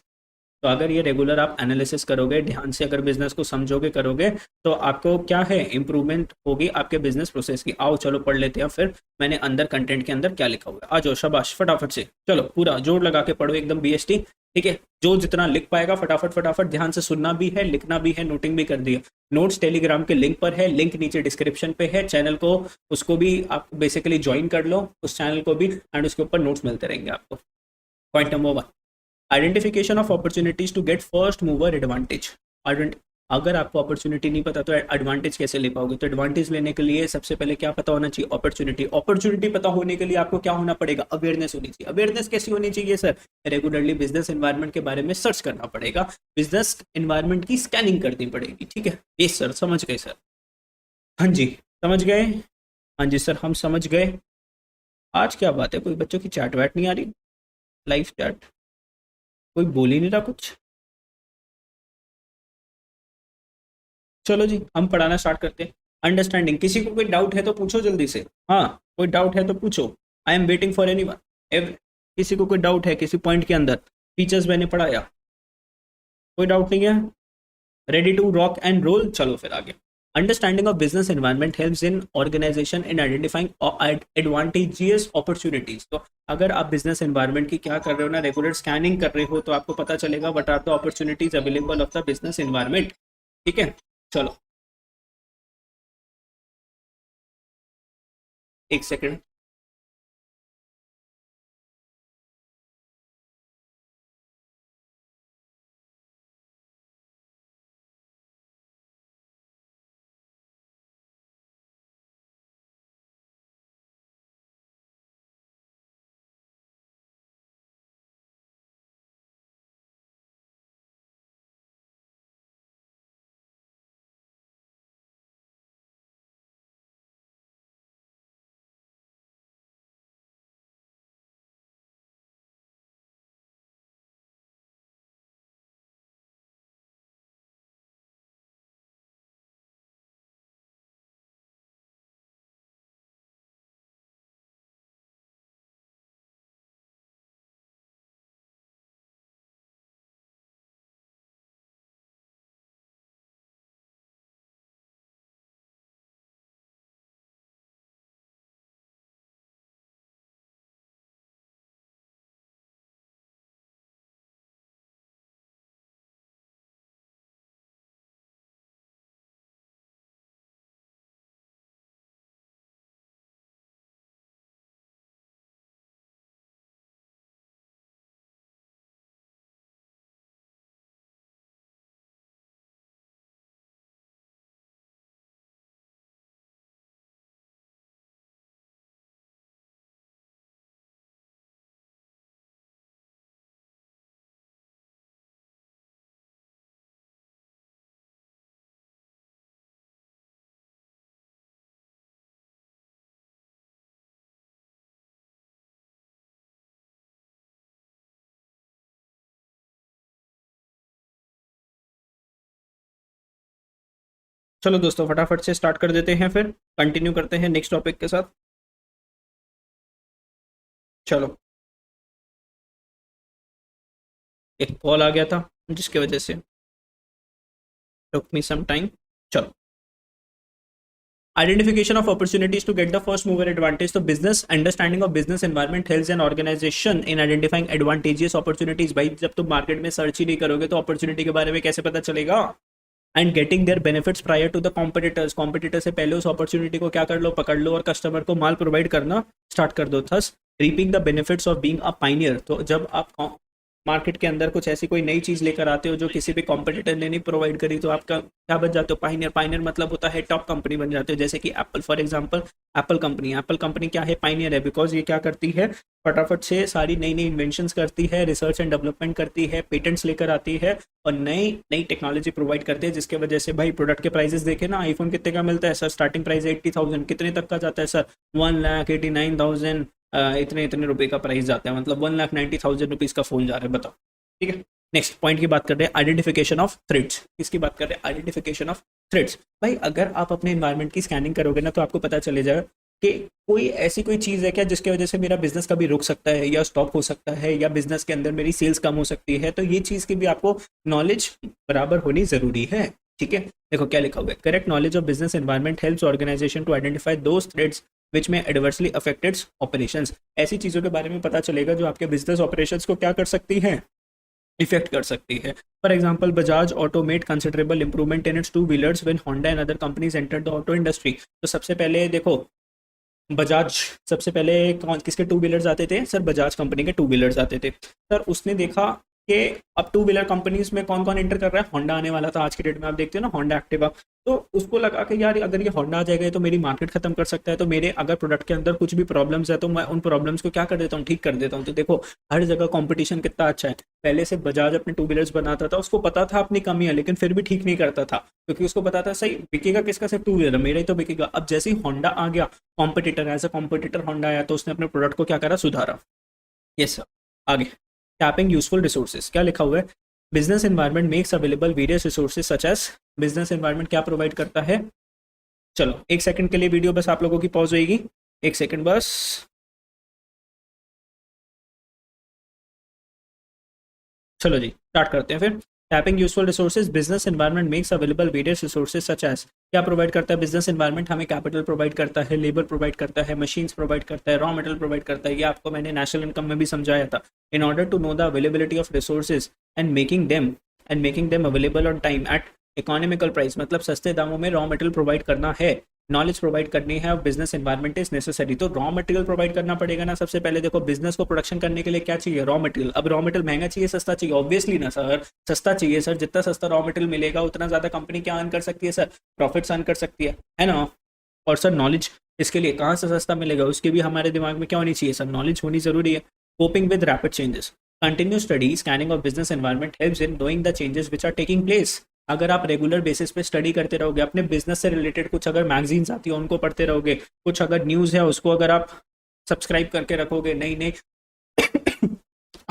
तो अगर ये रेगुलर आप एनालिसिस करोगे, ध्यान से अगर बिजनेस को समझोगे करोगे, तो आपको क्या है, इंप्रूवमेंट होगी आपके बिजनेस प्रोसेस की। आओ चलो पढ़ लेते हैं फिर मैंने अंदर कंटेंट के अंदर क्या लिखा हुआ है। आ जाओ, शाबाश, फटाफट से चलो, पूरा जोर लगा के पढ़ो एकदम बीएसटी। ठीक है, जो जितना लिख पाएगा फटाफट फटाफट, ध्यान से सुनना भी है, लिखना भी है, नोटिंग भी कर दिया। नोट्स टेलीग्राम के लिंक पर है, लिंक नीचे डिस्क्रिप्शन पे है, चैनल को उसको भी आप बेसिकली ज्वाइन कर लो, उस चैनल को भी, एंड उसके ऊपर नोट्स मिलते रहेंगे आपको। Point number 1, identification of opportunities to get first mover advantage. अगर आपको अपॉर्चुनिटी नहीं पता तो एडवांटेज कैसे ले पाओगे? तो एडवांटेज लेने के लिए सबसे पहले क्या पता होना चाहिए? अपॉर्चुनिटी। अपॉर्चुनिटी पता होने के लिए आपको क्या होना पड़ेगा? अवेयरनेस होनी चाहिए। अवेयरनेस कैसी होनी चाहिए सर? रेगुलरली बिजनेस एनवायरनमेंट के बारे में सर्च करना पड़ेगा, बिजनेस एनवायरनमेंट की स्कैनिंग करनी पड़ेगी। ठीक है, ये सर समझ गए सर? हाँ जी, समझ गए? हाँ जी सर, हम समझ गए। आज क्या बात है, कोई बच्चों की चैट वैट नहीं आ रही? लाइव चैट कोई बोल ही नहीं रहा कुछ। चलो जी, हम पढ़ाना स्टार्ट करते हैं। अंडरस्टैंडिंग, किसी को कोई डाउट है तो पूछो जल्दी से। हाँ, कोई डाउट है तो पूछो, I am waiting for anyone. किसी को कोई डाउट है किसी पॉइंट के अंदर? फीचर्स मैंने पढ़ाया, कोई डाउट नहीं है? Ready to rock and roll, चलो फिर आगे। Understanding of business environment helps in organisation in identifying advantageous opportunities. तो अगर आप बिजनेस एनवायरनमेंट की क्या कर रहे हो ना, रेगुलर स्कैनिंग कर रहे हो, तो आपको पता चलेगा what are the opportunities available of the business environment. ठीक है, चलो एक सेकेंड। चलो दोस्तों, फटाफट से स्टार्ट कर देते हैं, फिर कंटिन्यू करते हैं नेक्स्ट टॉपिक के साथ। चलो, एक कॉल आ गया था जिसकी वजह से टुक मी सम टाइम। चलो, identification of opportunities to get the first mover advantage। तो business understanding of business environment helps an organisation in identifying advantageous opportunities. भाई जब तुम मार्केट में सर्च ही नहीं करोगे तो अपॉर्चुनिटी के बारे में कैसे पता चलेगा? And getting their benefits prior to the competitors. Competitor से पहले उस अपॉर्चुनिटी को क्या कर लो, पकड़ लो, और कस्टमर को माल प्रोवाइड करना स्टार्ट कर दो। Thus reaping the benefits of being a pioneer. तो जब आप मार्केट के अंदर कुछ ऐसी कोई नई चीज लेकर आते हो जो किसी भी कॉम्पिटिटर ने नहीं प्रोवाइड करी, तो आपका क्या बन जाते हो? पाइनियर। पाइनियर मतलब होता है टॉप कंपनी बन जाते हो, जैसे कि Apple for example. Apple company क्या है? पाइनियर है, बिकॉज ये क्या करती है, फटाफट से सारी नई नई इन्वेंशंस करती है, रिसर्च एंड डेवलपमेंट करती है, पेटेंट्स लेकर आती है, और नई नई टेक्नोलॉजी प्रोवाइड करती है, जिसके वजह से भाई प्रोडक्ट के प्राइसेस देखे ना, आईफोन कितने का मिलता है सर? स्टार्टिंग प्राइस 80,000, कितने तक का जाता है सर? 1,89,000, इतने इतने रुपए का प्राइस जाता है, मतलब 1,90,000 रुपीज का फोन जा रहा है, बताओ। ठीक है, नेक्स्ट पॉइंट की बात कर रहे हैं, आइडेंटिफिकेशन ऑफ थ्रेड्स। किसकी बात कर रहे हैं? Identification of threads. भाई अगर आप अपने एनवायरनमेंट की स्कैनिंग करोगे ना, तो आपको पता चले जाएगा कि कोई ऐसी कोई चीज़ है क्या जिसकी वजह से मेरा बिजनेस कभी रुक सकता है या स्टॉप हो सकता है या बिजनेस के अंदर मेरी सेल्स कम हो सकती है, तो ये चीज़ की भी आपको नॉलेज बराबर होनी ज़रूरी है। ठीक है, देखो क्या लिखा हुआ है, correct knowledge of business environment helps organisation to identify those threats which may adversely affected operations. ऐसी चीज़ों के बारे में पता चलेगा जो आपके बिजनेस ऑपरेशंस को क्या कर सकती हैं, इफेक्ट कर सकती है। For example, Bajaj automate considerable improvement in its two wheelers when Honda and other companies entered the auto industry. तो सबसे पहले देखो, बजाज सबसे पहले कौन किसके टू व्हीलर्स आते थे सर, बजाज कंपनी के टू व्हीलर्स आते थे सर। उसने देखा कि अब टू व्हीलर कंपनीज में कौन कौन एंटर कर रहा है, होंडा आने वाला था आज के डेट में, आप देखते हो ना होंडा एक्टिवा। तो उसको लगा कि यार अगर ये होंडा आ जाएगा तो मेरी मार्केट खत्म कर सकता है, तो मेरे अगर प्रोडक्ट के अंदर कुछ भी प्रॉब्लम्स है तो मैं उन प्रॉब्लम्स को क्या कर देता हूँ, ठीक कर देता हूँ। तो देखो हर जगह कंपटीशन कितना अच्छा है। पहले से बजाज अपने टू व्हीलर्स बनाता था, उसको पता था अपनी कमी है लेकिन फिर भी ठीक नहीं करता था, क्योंकि उसको पता था सही बिकेगा किसका, सिर्फ टू व्हीलर मेरा ही तो बिकेगा। अब जैसे ही होंडा आ गया, competitor as a competitor Honda आया, तो उसने अपने प्रोडक्ट को क्या करा, सुधारा। यस सर, आगे टैपिंग यूजफुल रिसोर्सेज, क्या लिखा हुआ है, business environment makes available various resources such as. Business environment क्या प्रोवाइड करता है, चलो एक सेकंड के लिए वीडियो बस आप लोगों की पॉज होएगी, एक सेकंड बस। चलो जी स्टार्ट करते हैं फिर। Tapping useful resources, business environment makes available various resources such as. क्या प्रोवाइड करता है बिजनेस एनवायरनमेंट, हमें कैपिटल प्रोवाइड करता है, लेबर प्रोवाइड करता है, मशीन्स प्रोवाइड करता है, रॉ मटेरियल प्रोवाइड करता है। ये आपको मैंने नेशनल इनकम में भी समझाया था। In order to know the availability of resources and making them available on time at economical price, मतलब सस्ते दामों में रॉ मटेरियल प्रोवाइड करना है, नॉलेज प्रोवाइड करनी है, बिजनेस एनवायरनमेंट इज नेसेसरी। तो रॉ मटेरियल प्रोवाइड करना पड़ेगा ना। सबसे पहले देखो बिजनेस को प्रोडक्शन करने के लिए क्या चाहिए, रॉ मटेरियल। अब रॉ मटेरियल महंगा चाहिए सस्ता चाहिए, ऑब्वियसली ना सर, सस्ता चाहिए सर। जितना सस्ता रॉ मटेरियल मिलेगा उतना ज्यादा कंपनी क्या अर्न कर सकती है सर, प्रॉफिट्स अर्न कर सकती है ना। और सर नॉलेज इसके लिए कहाँ से सस्ता मिलेगा, उसके भी हमारे दिमाग में क्या होनी चाहिए सर, नॉलेज होनी जरूरी है। Coping with rapid changes, continue study scanning of business environment helps in knowing the changes which are taking place. अगर आप रेगुलर बेसिस पे स्टडी करते रहोगे, अपने बिजनेस से रिलेटेड कुछ अगर मैगजीन्स आती है उनको पढ़ते रहोगे, कुछ अगर न्यूज़ है उसको अगर आप सब्सक्राइब करके रखोगे, नई नई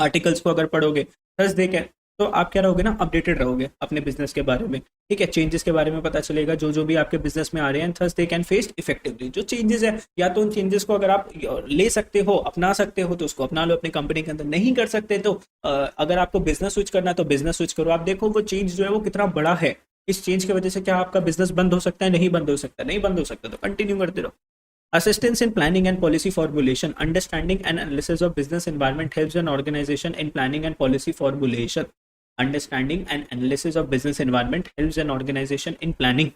आर्टिकल्स को अगर पढ़ोगे, थर्स देखे, तो आप क्या रहोगे ना, अपडेटेड रहोगे अपने बिजनेस के बारे में। ठीक है, चेंजेस के बारे में पता चलेगा जो जो भी आपके बिजनेस में आ रहे हैं, थर्स दे कैन फेस इफेक्टिवली। जो चेंजेस है या तो उन चेंजेस को अगर आप ले सकते हो, अपना सकते हो तो उसको अपना लो अपनी कंपनी के अंदर, नहीं कर सकते तो अगर आपको बिजनेस स्विच करना है तो बिजनेस स्विच करो। आप देखो वो चेंज जो है वो कितना बड़ा है, इस चेंज की वजह से क्या आपका बिजनेस बंद हो सकता है, नहीं बंद हो सकता, नहीं बंद हो सकता तो कंटिन्यू करते रहो। Assistance in planning and policy formulation, understanding and analysis of business environment helps an organization in planning and policy formulation. Understanding and analysis of business environment helps an organization in planning.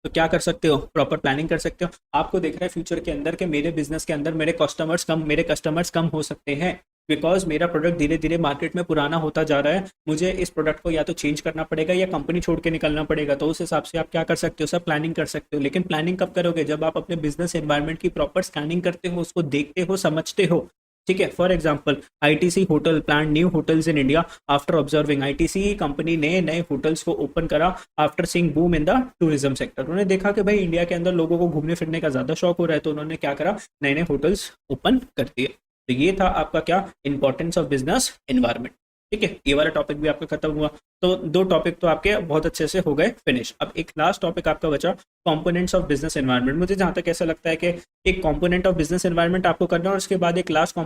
तो क्या कर सकते हो, proper planning कर सकते हो। आपको देख रहा है फ्यूचर के अंदर कि मेरे बिजनेस के अंदर मेरे कस्टमर्स कम हो सकते हैं, बिकॉज मेरा प्रोडक्ट धीरे धीरे मार्केट में पुराना होता जा रहा है। मुझे इस प्रोडक्ट को या तो चेंज करना पड़ेगा या कंपनी छोड़ के निकलना पड़ेगा। तो उस हिसाब से आप क्या कर सकते हो सर, प्लानिंग कर सकते हो। लेकिन प्लानिंग कब करोगे, जब आप अपने बिजनेस एनवायरनमेंट की प्रॉपर स्कैनिंग करते हो, उसको देखते हो, समझते हो। ठीक है, for example ITC hotel plan new hotels in India after observing. ITC company ने नए होटल्स को ओपन करा after seeing boom in the tourism sector. उन्होंने देखा कि भाई इंडिया के अंदर लोगों को घूमने फिरने का ज्यादा शौक हो रहा है, तो उन्होंने क्या करा, नए नए होटल्स ओपन कर दिए। तो ये था आपका क्या, इंपॉर्टेंस ऑफ बिजनेस एनवायरनमेंट। ठीक है, ये वाला टॉपिक भी आपका खत्म हुआ। तो दो टॉपिक तो आपके बहुत अच्छे से हो गए फिनिश। अब एक लास्ट टॉपिक आपका बचा, कंपोनेंट्स ऑफ बिजनेस एनवायरनमेंट। मुझे जहां तक ऐसा लगता है कि एक कंपोनेंट ऑफ बिजनेस एनवायरनमेंट आपको करना है और उसके बाद एक लास्ट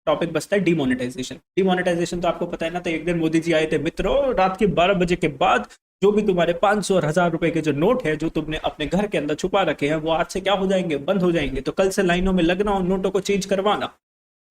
टॉपिक बचता है डिमोनेटाइजेशन। डिमोनेटाइजेशन तो आपको पता है ना, तो एक दिन मोदी जी आए थे, मित्रों रात के 12 बजे के बाद जो भी तुम्हारे 500 और 1000 रुपए के जो नोट है जो तुमने अपने घर के अंदर छुपा रखे हैं, वो आज से क्या हो जाएंगे, बंद हो जाएंगे। तो कल से लाइनों में लगना और नोटों को चेंज करवाना,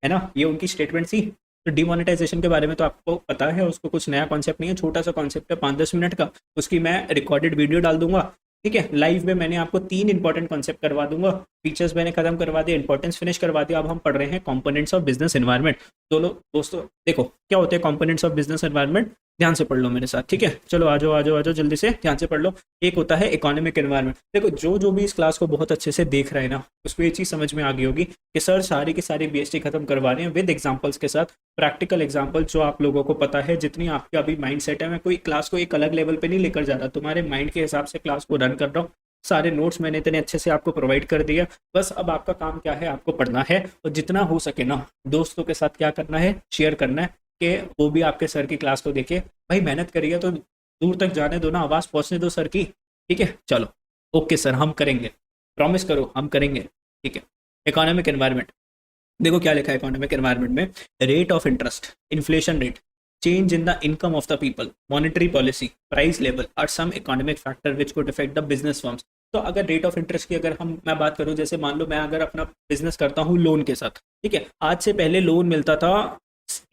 है ना। ये उनकी स्टेटमेंट थी। तो डिमोनेटाइजेशन के बारे में तो आपको पता है, उसको कुछ नया कॉन्सेप्ट नहीं है, छोटा सा कॉन्सेप्ट है 5-10 मिनट का। उसकी मैं रिकॉर्डेड वीडियो डाल दूंगा। ठीक है, लाइव में मैंने आपको 3 इंपॉर्टेंट कॉन्सेप्ट करवा दूंगा। फीचर्स मैंने खत्म करवा दिया, इंपॉर्टेंस फिनिश करवा दिया। अब हम पढ़ रहे हैं कंपोनेंट्स ऑफ बिजनेस एनवायरनमेंट। दोस्तों देखो क्या होते हैं कंपोनेंट्स ऑफ बिजनेस एनवायरनमेंट, ध्यान से पढ़ लो मेरे साथ। ठीक है, चलो आ जाओ आ जाओ आ जाओ, जल्दी से ध्यान से पढ़ लो। एक होता है इकोनॉमिक एनवायरनमेंट। देखो जो जो भी इस क्लास को बहुत अच्छे से देख रहे हैं ना, उसको ये चीज़ समझ में आ गई होगी कि सर सारी की सारी बीएसटी खत्म करवा रहे हैं विद एग्जांपल्स के साथ, प्रैक्टिकल एग्जांपल जो आप लोगों को पता है। जितनी आपका अभी माइंड सेट है, मैं कोई क्लास को एक अलग लेवल पे नहीं लेकर जा रहा, तुम्हारे माइंड के हिसाब से क्लास को रन कर रहा हूँ। सारे नोट्स मैंने इतने अच्छे से आपको प्रोवाइड कर दिया। बस अब आपका काम क्या है, आपको पढ़ना है और जितना हो सके ना दोस्तों के साथ क्या करना है, शेयर करना है कि वो भी आपके सर की क्लास को देखे। भाई मेहनत करिए तो दूर तक जाने दो ना, आवाज़ पहुंचने दो सर की। ठीक है, चलो ओके सर, हम करेंगे। प्रॉमिस करो हम करेंगे, ठीक है। इकोनॉमिक एनवायरनमेंट, देखो क्या लिखा है इकोनॉमिक एनवायरनमेंट में, rate of interest, inflation rate, change in the income of the people, monetary policy, price level are some economic factor which could affect the business firms। तो अगर रेट ऑफ इंटरेस्ट की अगर हम मैं बात करूं, जैसे मान लो मैं अगर अपना बिजनेस करता हूं लोन के साथ, ठीक है, आज से पहले लोन मिलता था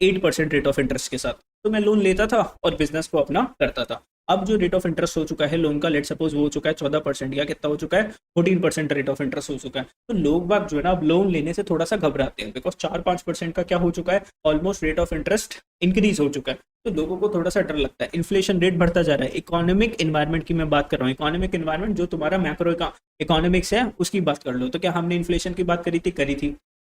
8% रेट ऑफ इंटरेस्ट के साथ, तो मैं लोन लेता था और बिजनेस को अपना करता था। अब जो रेट ऑफ इंटरेस्ट हो चुका है लोन का, लेट सपोज वो हो चुका है 14% या कितना हो चुका है 14% रेट ऑफ इंटरेस्ट हो चुका है। तो लोग बाग जो है ना अब लोन लेने से थोड़ा सा घबराते हैं, बिकॉज 4-5% का क्या हो चुका है, almost rate of interest increase हो चुका है। तो लोगों को थोड़ा सा डर लगता है, इन्फ्लेशन रेट बढ़ता जा रहा है। इकोनॉमिक एनवायरनमेंट की मैं बात कर रहा हूँ, इकोनॉमिक एनवायरनमेंट जो तुम्हारा मैक्रो इकोनॉमिक्स है उसकी बात कर लो। तो क्या हमने इन्फ्लेशन की बात करी थी,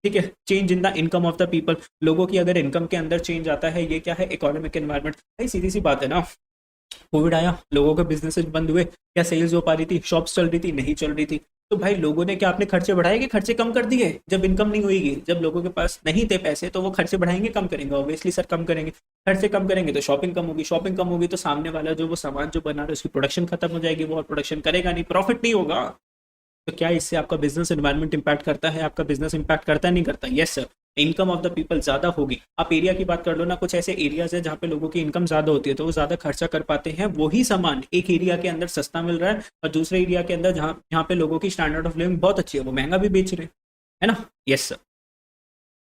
ठीक है। Change in the income of the people, लोगों की अगर इनकम के अंदर चेंज आता है, ये क्या है, इकोनॉमिक एनवायरनमेंट। भाई सीधी सी बात है ना, कोविड आया, लोगों के बिजनेसेस बंद हुए, क्या सेल्स हो पा रही थी, शॉप्स चल रही थी, नहीं चल रही थी। तो भाई लोगों ने क्या अपने खर्चे बढ़ाए कि खर्चे कम कर दिए? जब इनकम नहीं होगी, जब लोगों के पास नहीं थे पैसे, तो वो खर्चे बढ़ाएंगे कम करेंगे? ऑब्वियसली सर कम करेंगे। खर्चे कम करेंगे तो शॉपिंग कम होगी, शॉपिंग कम होगी तो सामने वाला जो वो सामान जो बना रहा है उसकी प्रोडक्शन खत्म हो जाएगी, वो और प्रोडक्शन करेगा नहीं, प्रॉफिट नहीं होगा। तो क्या इससे आपका बिजनेस एनवायरनमेंट इंपैक्ट करता है, आपका बिजनेस इंपैक्ट करता है, नहीं करता? Yes sir. Income of the people ज़्यादा होगी, आप एरिया की बात कर लो ना, कुछ ऐसे एरियाज है जहाँ पे लोगों की इनकम ज़्यादा होती है तो वो ज़्यादा खर्चा कर पाते हैं, वही सामान एक एरिया के अंदर सस्ता मिल रहा है और दूसरे एरिया के अंदर जहाँ जहाँ पे लोगों की स्टैंडर्ड ऑफ लिविंग बहुत अच्छी है वो महंगा भी बेच रहे हैं, है ना? Yes sir.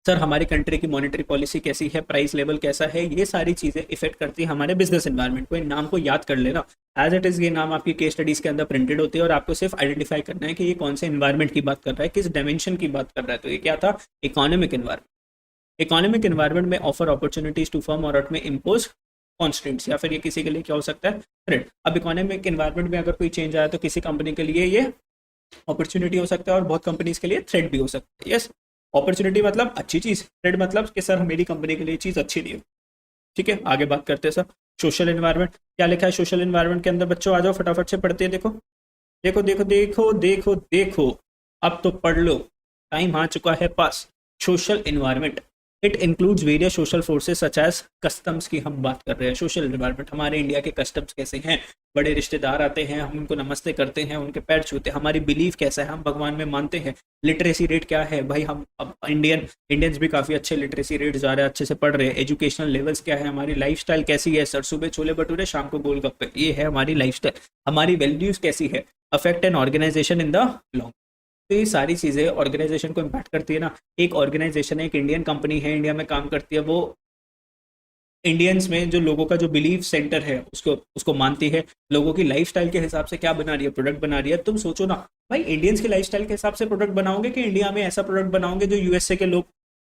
सर हमारी कंट्री की मॉनेटरी पॉलिसी कैसी है, प्राइस लेवल कैसा है, ये सारी चीज़ें इफेक्ट करती है हमारे बिजनेस एनवायरनमेंट को। इन नाम को याद कर लेना, एज इट इज़ ये नाम आपकी केस स्टडीज़ के अंदर प्रिंटेड होते हैं और आपको सिर्फ आइडेंटिफाई करना है कि ये कौन से एनवायरनमेंट की बात कर रहा है, किस डायमेंशन की बात कर रहा है। तो ये क्या था, इकोनॉमिक एनवायरनमेंट। इकोनॉमिक एनवायरनमेंट में ऑफर अपॉर्चुनिटीज टू फर्म और में इम्पोज कॉन्स्टेंट्स, या फिर ये किसी के लिए क्या हो सकता है, थ्रेट। अब इकोनॉमिक एनवायरनमेंट में अगर कोई चेंज आया तो किसी कंपनी के लिए ये अपॉर्चुनिटी हो सकता है और बहुत कंपनीज के लिए थ्रेट भी हो सकता है। यस, अपॉर्चुनिटी मतलब अच्छी चीज़, थ्रेट मतलब कि सर मेरी कंपनी के लिए चीज़ अच्छी नहीं है। ठीक है, आगे बात करते हैं सर। सोशल एनवायरनमेंट क्या लिखा है सोशल एनवायरनमेंट के अंदर, बच्चों आ जाओ फटाफट से पढ़ते हैं। देखो देखो देखो देखो देखो देखो, अब तो पढ़ लो, टाइम आ चुका है पास। Social environment, it includes various social forces such as customs की हम बात कर रहे हैं। सोशल एनवायरनमेंट हमारे इंडिया के कस्टम्स कैसे हैं, बड़े रिश्तेदार आते हैं हम उनको नमस्ते करते हैं, उनके पैर छूते हैं, हमारी बिलीफ कैसा है, हम भगवान में मानते हैं। लिटरेसी रेट क्या है भाई, हम अब इंडियंस भी काफ़ी अच्छे लिटरेसी रेट जा रहे हैं, अच्छे से पढ़ रहे हैं। एजुकेशनल लेवल्स क्या है, हमारी लाइफस्टाइल कैसी है, सर सुबह छोले भटूरे शाम को गोलगप्पे, ये है हमारी लाइफस्टाइल। हमारी वैल्यूज़ कैसी है, affect an organisation in the long. तो ये सारी चीज़ें ऑर्गेनाइजेशन को इम्पैक्ट करती है ना। एक ऑर्गेनाइजेशन है, एक इंडियन कंपनी है, इंडिया में काम करती है, वो इंडियंस में जो लोगों का जो बिलीफ सेंटर है उसको उसको मानती है, लोगों की लाइफस्टाइल के हिसाब से क्या बना रही है, प्रोडक्ट बना रही है। तुम सोचो ना भाई, इंडियंस की लाइफस्टाइल के हिसाब से प्रोडक्ट बनाओगे कि इंडिया में ऐसा प्रोडक्ट बनाओगे जो यूएसए के लोग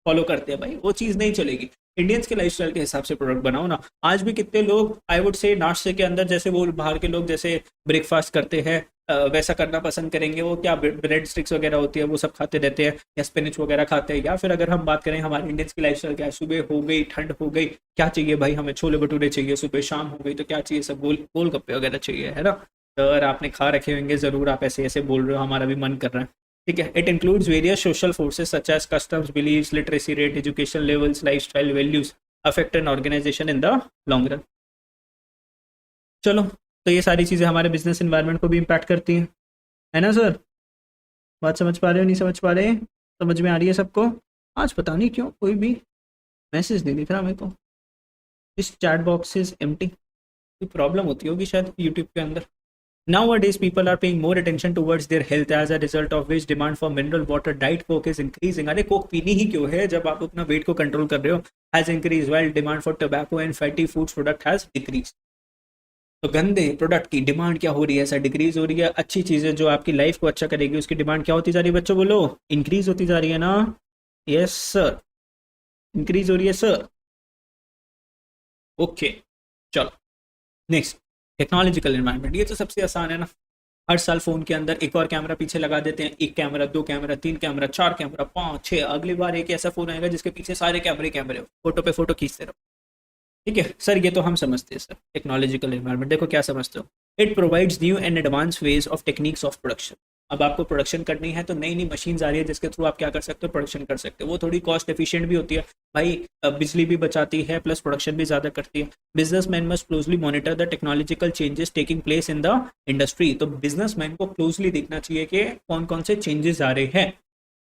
फॉलो करते हैं? भाई वो चीज़ नहीं चलेगी। इंडियंस के लाइफस्टाइल के हिसाब से प्रोडक्ट बनाओ ना। आज भी कितने लोग आई वुड से नाश्ते के अंदर, जैसे वो बाहर के लोग जैसे ब्रेकफास्ट करते हैं वैसा करना पसंद करेंगे, वो क्या ब्रेड स्टिक्स वगैरह होती है वो सब खाते रहते हैं, या स्पिनच वगैरह खाते हैं। या फिर अगर हम बात करें हमारे इंडियंस की लाइफस्टाइल क्या है, सुबह हो गई ठंड हो गई, क्या चाहिए भाई हमें, छोले भटूरे चाहिए, सुबह शाम हो गई तो क्या चाहिए, सब गोलगप्पे वगैरह चाहिए, है ना? तो अगर आपने खा रखे होंगे ज़रूर, आप ऐसे ऐसे बोल रहे हो, हमारा भी मन कर रहा है। ठीक है, it includes various social forces such as customs, beliefs, literacy rate, education levels, lifestyle, values affect an organisation in the long run. चलो, तो ये सारी चीज़ें हमारे बिजनेस एनवायरनमेंट को भी इम्पैक्ट करती हैं, है ना सर? बात समझ पा रहे हो, नहीं समझ पा रहे? समझ में आ रही है सबको? आज पता नहीं क्यों कोई भी मैसेज नहीं दिख रहा मेरे को, इस चैट बॉक्स इज एम्प्टी। कोई प्रॉब्लम होती होगी शायद यूट्यूब के अंदर। Nowadays, people are paying more attention towards their health, as a result of which demand for mineral water, diet coke is increasing. अरे कोक पीनी ही क्यों है जब आप अपना वेट को कंट्रोल कर रहे हो? Has increased while demand for tobacco and fatty foods product has decreased. तो गंदे प्रोडक्ट की डिमांड क्या हो रही है सर? डिक्रीज हो रही है। अच्छी चीज़ें जो आपकी लाइफ को अच्छा करेगी उसकी डिमांड क्या होती जा रही है बच्चों, बोलो? इंक्रीज होती जा रही है ना? यस सर, इंक्रीज हो रही है सर। ओके, चलो नेक्स्ट, टेक्नोलॉजिकल एनवायरनमेंट। ये तो सबसे आसान है ना, हर साल फोन के अंदर एक और कैमरा पीछे लगा देते हैं, एक कैमरा, दो कैमरा, तीन कैमरा, चार कैमरा, पाँच छः, अगली बार एक ऐसा फोन आएगा जिसके पीछे सारे कैमरे कैमरे हो, फोटो पे फोटो खींचते रहो। ठीक है सर, ये तो हम समझते हैं सर। टेक्नोलॉजिकल एनवायरनमेंट देखो क्या समझते हो, it provides new and advance ways of techniques of production. अब आपको प्रोडक्शन करनी है तो नई नई मशीन्स आ रही है जिसके थ्रू आप क्या कर सकते हो, प्रोडक्शन कर सकते हो। वो थोड़ी कॉस्ट एफिशिएंट भी होती है भाई, बिजली भी बचाती है प्लस प्रोडक्शन भी ज़्यादा करती है। Businessman must closely monitor the technological changes taking place in the industry. तो बिजनेसमैन को क्लोजली देखना चाहिए कि कौन कौन से चेंजेस आ रहे हैं।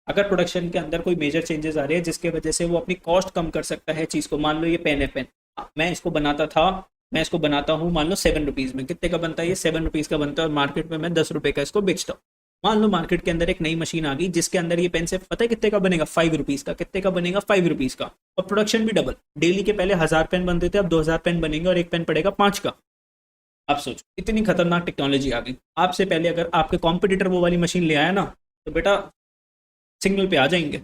अगर प्रोडक्शन के अंदर कोई मेजर चेंजेस आ रहे हैं जिसके वजह से वो अपनी कॉस्ट कम कर सकता है चीज़ को, मान लो ये पेन है, पेन मैं इसको बनाता था, मैं इसको बनाता हूँ मान लो 7 रुपीज़ में, कितने का बनता है ये, 7 रुपीज़ का बनता है, और मार्केट में मैं 10 रुपये का इसको बेचता हूँ। मान लो मार्केट के अंदर एक नई मशीन आ गई जिसके अंदर ये पेन से पता है कितने का बनेगा, 5 रुपीज़ का, कितने का बनेगा, 5 रुपीज़ का, और प्रोडक्शन भी डबल। डेली के पहले 1000 पेन बनते थे, अब 2000 पेन बनेंगे और एक पेन पड़ेगा 5 का। आप सोचो इतनी खतरनाक टेक्नोलॉजी आ गई। आपसे पहले अगर आपके कॉम्पिटिटर वो वाली मशीन ले आया ना, तो बेटा सिग्नल पे आ जाएंगे।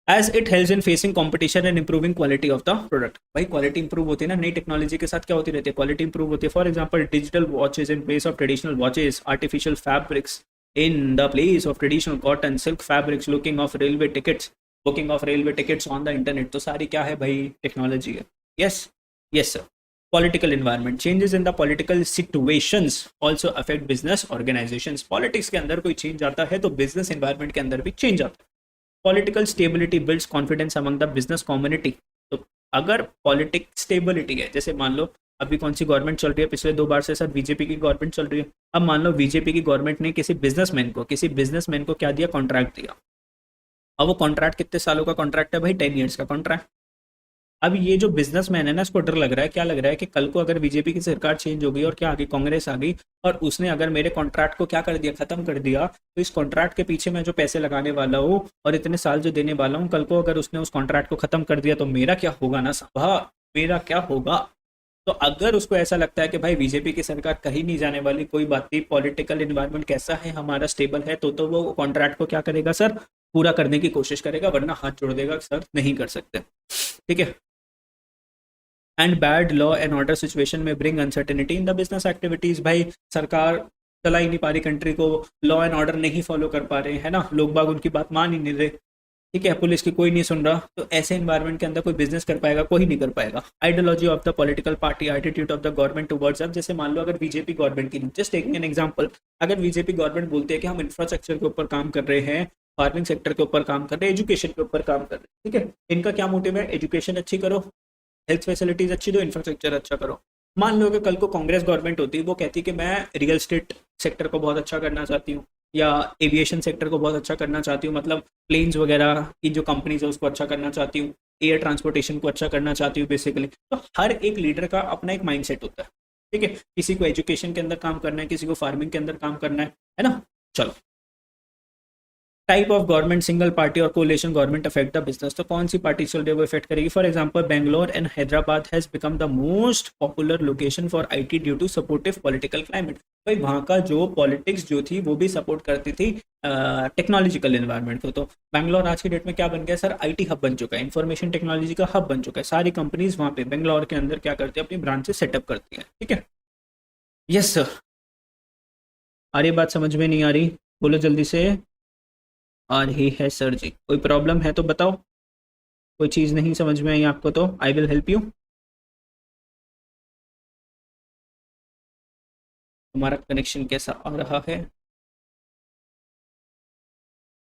As it helps in facing competition and improving quality of the product. भाई क्वालिटी इंप्रूव होती है ना, नई टेक्नोलॉजी के साथ क्या होती रहती है, क्वालिटी इंप्रूव होती है। For example digital watches in place of traditional watches, artificial fabrics in the place of traditional cotton, silk fabrics, looking of railway tickets, booking of railway tickets on the internet. तो सारी क्या है भाई, technology है। Yes, yes sir. Political environment, changes in the political situations also affect business organisations. Politics के अंदर कोई change आता है तो बिजनेस इन्वायरमेंट के अंदर भी चेंज आता है। Political stability builds confidence among the business community. तो अगर पॉलिटिक स्टेबिलिटी है, जैसे मान लो अभी कौन सी गवर्नमेंट चल रही है, पिछले 2 बार से सर बीजेपी की गवर्नमेंट चल रही है। अब मान लो बीजेपी की गवर्नमेंट ने किसी बिजनेसमैन को क्या दिया, कॉन्ट्रैक्ट दिया। अब वो कॉन्ट्रैक्ट कितने सालों का कॉन्ट्रैक्ट है भाई, 10 ईयर्स का कॉन्ट्रैक्ट। अब ये जो बिजनेसमैन है ना, इसको डर लग रहा है, क्या लग रहा है कि कल को अगर बीजेपी की सरकार चेंज हो गई और क्या आ गई, कांग्रेस आ गई, और उसने अगर मेरे कॉन्ट्रैक्ट को क्या कर दिया, खत्म कर दिया, तो इस कॉन्ट्रैक्ट के पीछे मैं जो पैसे लगाने वाला हूँ और इतने साल जो देने वाला हूँ, कल को अगर उसने उस कॉन्ट्रैक्ट को खत्म कर दिया तो मेरा क्या होगा ना सभा, मेरा क्या होगा। तो अगर उसको ऐसा लगता है कि भाई बीजेपी की सरकार कहीं नहीं जाने वाली, कोई बात नहीं, पॉलिटिकल इन्वायरमेंट कैसा है हमारा, स्टेबल है, तो वो कॉन्ट्रैक्ट को क्या करेगा सर, पूरा करने की कोशिश करेगा, वरना हाथ जोड़ देगा सर नहीं कर सकते। ठीक है। And bad law and order situation may bring uncertainty in the business activities. भाई सरकार चला ही नहीं पा रही कंट्री को, लॉ एंड ऑर्डर नहीं फॉलो कर पा रहे हैं ना, लोग बाग उनकी बात मान ही नहीं रहे। ठीक है, पुलिस की कोई नहीं सुन रहा, तो ऐसे इन्वायरमेंट के अंदर कोई बिजनेस कर पाएगा, कोई नहीं कर पाएगा। Ideology of the political party, attitude of the government towards. अब जैसे मान लो अगर बीजेपी गवर्नमेंट की, जस्ट टेकिंग एन एग्जांपल, अगर बीजेपी गवर्नमेंट बोलती है कि हम इंफ्रास्ट्रक्चर के ऊपर काम कर रहे हैं, फार्मिंग सेक्टर के ऊपर काम कर रहे हैं, एजुकेशन के ऊपर काम कर रहे हैं, ठीक है, इनका क्या मोटिव है, एजुकेशन अच्छी करो, हेल्थ फैसिलिटीज अच्छी दो, इंफ्रास्ट्रक्चर अच्छा करो। मान लो कि कल को कांग्रेस गवर्नमेंट होती है, वो कहती कि मैं रियल एस्टेट सेक्टर को बहुत अच्छा करना चाहती हूँ, या एविएशन सेक्टर को बहुत अच्छा करना चाहती हूँ, मतलब प्लेन्स वगैरह की जो कंपनीज है उसको अच्छा करना चाहती हूँ, एयर ट्रांसपोर्टेशन को अच्छा करना चाहती हूँ बेसिकली। तो हर एक लीडर का अपना एक माइंडसेट होता है। ठीक है, किसी को एजुकेशन के अंदर काम करना है, किसी को फार्मिंग के अंदर काम करना है ना। चलो, type of government, single party और coalition government affect the business. तो कौन सी पार्टी चल रही है वो इफेक्ट करेगी। For example Bangalore and Hyderabad has become the most popular location for IT due to supportive political climate. भाई वहाँ का जो पॉलिटिक्स जो थी वो भी सपोर्ट करती थी टेक्नोलॉजिकल एनवायरनमेंट को। तो बैंगलोर आज की डेट में क्या बन गया सर, आईटी हब बन चुका है, इंफॉर्मेशन टेक्नोलॉजी का हब बन चुका है। सारी कंपनीज वहाँ पे बेंगलोर के अंदर क्या करती है, अपनी ब्रांचेस सेटअप करती है। ठीक है, यस सर। आ रही बात समझ में, नहीं आ रही बोलो जल्दी से। आ रही है सर जी, कोई प्रॉब्लम है तो बताओ, कोई चीज़ नहीं समझ में आई आपको तो आई विल हेल्प यू। हमारा कनेक्शन कैसा आ रहा है,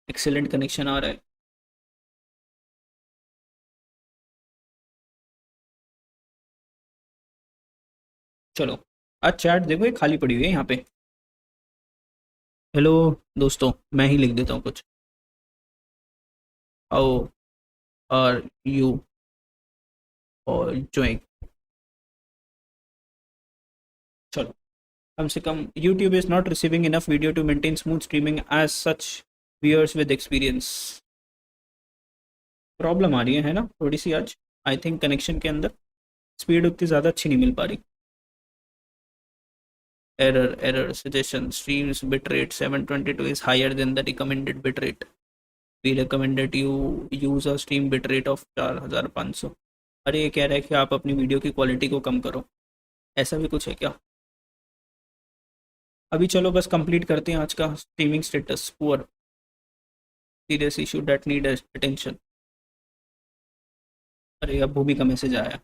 एक्सेलेंट कनेक्शन आ रहा है। चलो, आज चैट देखो ये खाली पड़ी हुई है यहाँ पे। हेलो दोस्तों, मैं ही लिख देता हूँ कुछ। हाउ आर यू और जोइंग। चलो, कम से कम YouTube is not receiving enough video to maintain smooth streaming as such viewers with experience. Problem आ रही है ना थोड़ी सी आज, आई थिंक कनेक्शन के अंदर स्पीड उतनी ज़्यादा अच्छी नहीं मिल पा रही। Error suggestion, streams bitrate 722 is higher than the recommended bitrate. We recommended you use a stream bitrate of 4500। अरे ये कह रहा है कि आप अपनी वीडियो की क्वालिटी को कम करो, ऐसा भी कुछ है क्या। अभी चलो बस कंप्लीट करते हैं आज का streaming status poor, serious issue that need attention. अरे अब भूमि का मैसेज आया,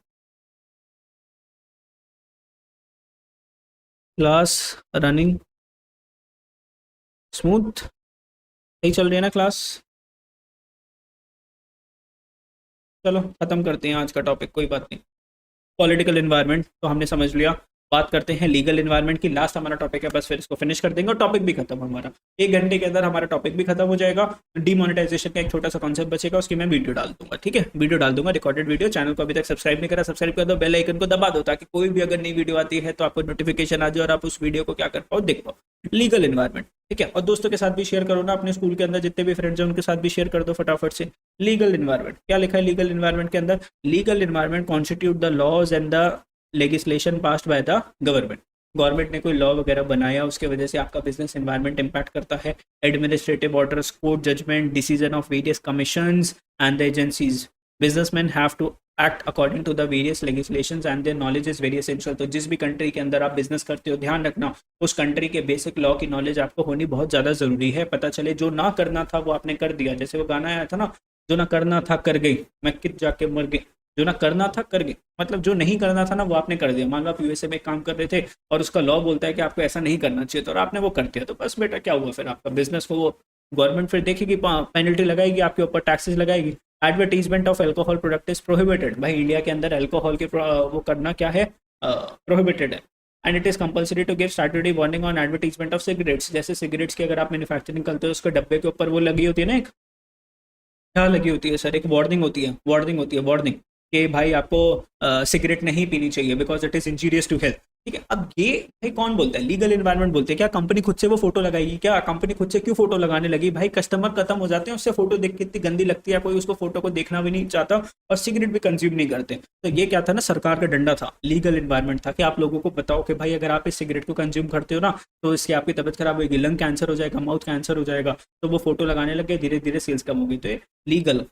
क्लास रनिंग स्मूथ सही चल रही है ना क्लास? चलो खत्म करते हैं आज का टॉपिक, कोई बात नहीं। पॉलिटिकल इन्वायरमेंट तो हमने समझ लिया। बात करते हैं लीगल इन्वायरमेंट की, लास्ट हमारा टॉपिक है, बस फिर इसको फिनिश कर देंगे और टॉपिक भी खत्म हमारा। 1 घंटे के अंदर हमारा टॉपिक भी खत्म हो जाएगा। डीमोनेटाइजेशन का एक छोटा सा कॉन्सेप्ट बचेगा, उसकी मैं वीडियो डाल दूंगा, ठीक है? वीडियो डाल दूंगा, रिकॉर्डेड वीडियो। चैनल को अभी तक सब्सक्राइब नहीं करा, सब्सक्राइब कर दो, बेल आइकन को दबा दो, ताकि कोई भी अगर नई वीडियो आती है तो आपको नोटिफिकेशन आ जाए और आप उस वीडियो को क्या कर पाओ, देख पाओ। लीगल इन्वायरमेंट, ठीक है? और दोस्तों के साथ भी शेयर करो ना, अपने स्कूल के अंदर जितने भी फ्रेंड्स हैं उनके साथ भी शेयर कर दो फटाफट से। लीगल इन्वायरमेंट क्या लिखा है लीगल इन्वायरमेंट के अंदर? Legal environment constitute the laws and the legislation passed by the government. Government ने कोई लॉ वगैरह बनाया, उसके वजह से आपका बिजनेस एनवायरनमेंट इम्पैक्ट करता है। Administrative orders, court judgement, decision of various commissions and the agencies. Businessman have to act according to the various legislations and their knowledge is very essential. तो जिस भी कंट्री के अंदर आप बिजनेस करते हो, ध्यान रखना उस कंट्री के बेसिक लॉ की नॉलेज आपको होनी बहुत ज़्यादा ज़रूरी है। पता चले जो ना करना था वो आपने कर दिया, जैसे वो गाना आया था ना, जो ना करना था कर गई, मैं कित जाके मर गई। जो ना करना था कर गई, मतलब जो नहीं करना था ना वो आपने कर दिया। मान लो आप यूएसए में काम कर रहे थे और उसका लॉ बोलता है कि आपको ऐसा नहीं करना चाहिए, तो और आपने वो कर दिया, तो बस बेटा क्या हुआ फिर आपका बिजनेस को वो गवर्नमेंट फिर देखेगी, पेनल्टी लगाएगी आपके ऊपर, टैक्सेस लगाएगी। Advertisement of alcohol product is prohibited. भाई इंडिया के अंदर अल्कोहल के वो करना क्या है, प्रोहिबिटेड है। And it is compulsory to give statutory warning on advertisement of cigarettes. जैसे सिगरेट्स की अगर आप मैन्युफैक्चरिंग करते हो, उसके डब्बे के ऊपर वो लगी होती है ना, एक क्या लगी होती है सर, एक वार्निंग होती है, वार्निंग होती है, वार्निंग कि भाई आपको सिगरेट नहीं पीनी चाहिए because it is injurious to health. ठीक है, अब ये भाई कौन बोलता है? लीगल एनवायरनमेंट बोलते हैं। क्या कंपनी खुद से वो फोटो लगाएगी? क्या कंपनी खुद से क्यों फोटो लगाने लगी? भाई कस्टमर खत्म हो जाते हैं, उससे फोटो देख के इतनी गंदी लगती है, कोई उसको फोटो को देखना भी नहीं चाहता और सिगरेट भी कंज्यूम नहीं करते। तो ये क्या था ना, सरकार का डंडा था, लीगल एनवायरनमेंट था कि आप लोगों को बताओ कि भाई अगर आप इस सिगरेट को कंज्यूम करते हो ना तो इससे आपकी तबियत खराब होगी, लंग कैंसर हो जाएगा, माउथ कैंसर हो जाएगा। तो वो फोटो लगाने लगे, धीरे धीरे सेल्स कम होगी। तो ये लीगल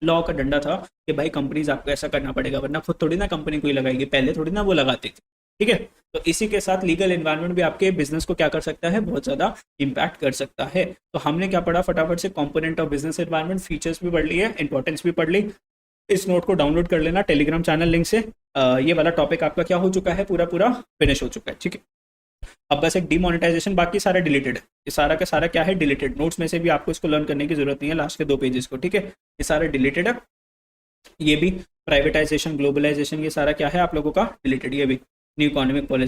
लॉ का डंडा था कि भाई कंपनीज आपको ऐसा करना पड़ेगा, वरना खुद थोड़ी ना कंपनी कोई लगाएगी, पहले थोड़ी ना वो लगाती थी। ठीक है, तो इसी के साथ लीगल एनवायरनमेंट भी आपके बिजनेस को क्या कर सकता है, बहुत ज्यादा इंपैक्ट कर सकता है। तो हमने क्या पढ़ा फटाफट से, component of business environment, features भी पढ़ लिए, इंपॉर्टेंस भी पढ़ ली। इस नोट को डाउनलोड कर लेना टेलीग्राम चैनल लिंक से। ये वाला टॉपिक आपका क्या हो चुका है, पूरा पूरा फिनिश हो चुका है। ठीक है, अब बस एक डिमोनेटाइजेशन, बाकी सारा डिलीटेड है। ये सारा का सारा क्या है, डिलीटेड। नोट्स में से भी आपको इसको लर्न करने की जरूरत नहीं है, लास्ट के 2 पेजेस को। ठीक है, ये सारा डिलीटेड है। ये भी प्राइवेटाइजेशन, ग्लोबलाइजेशन, ये सारा क्या है आप लोगों का डिलीटेड। ये भी न्यू इकोनॉमिक पॉलिसी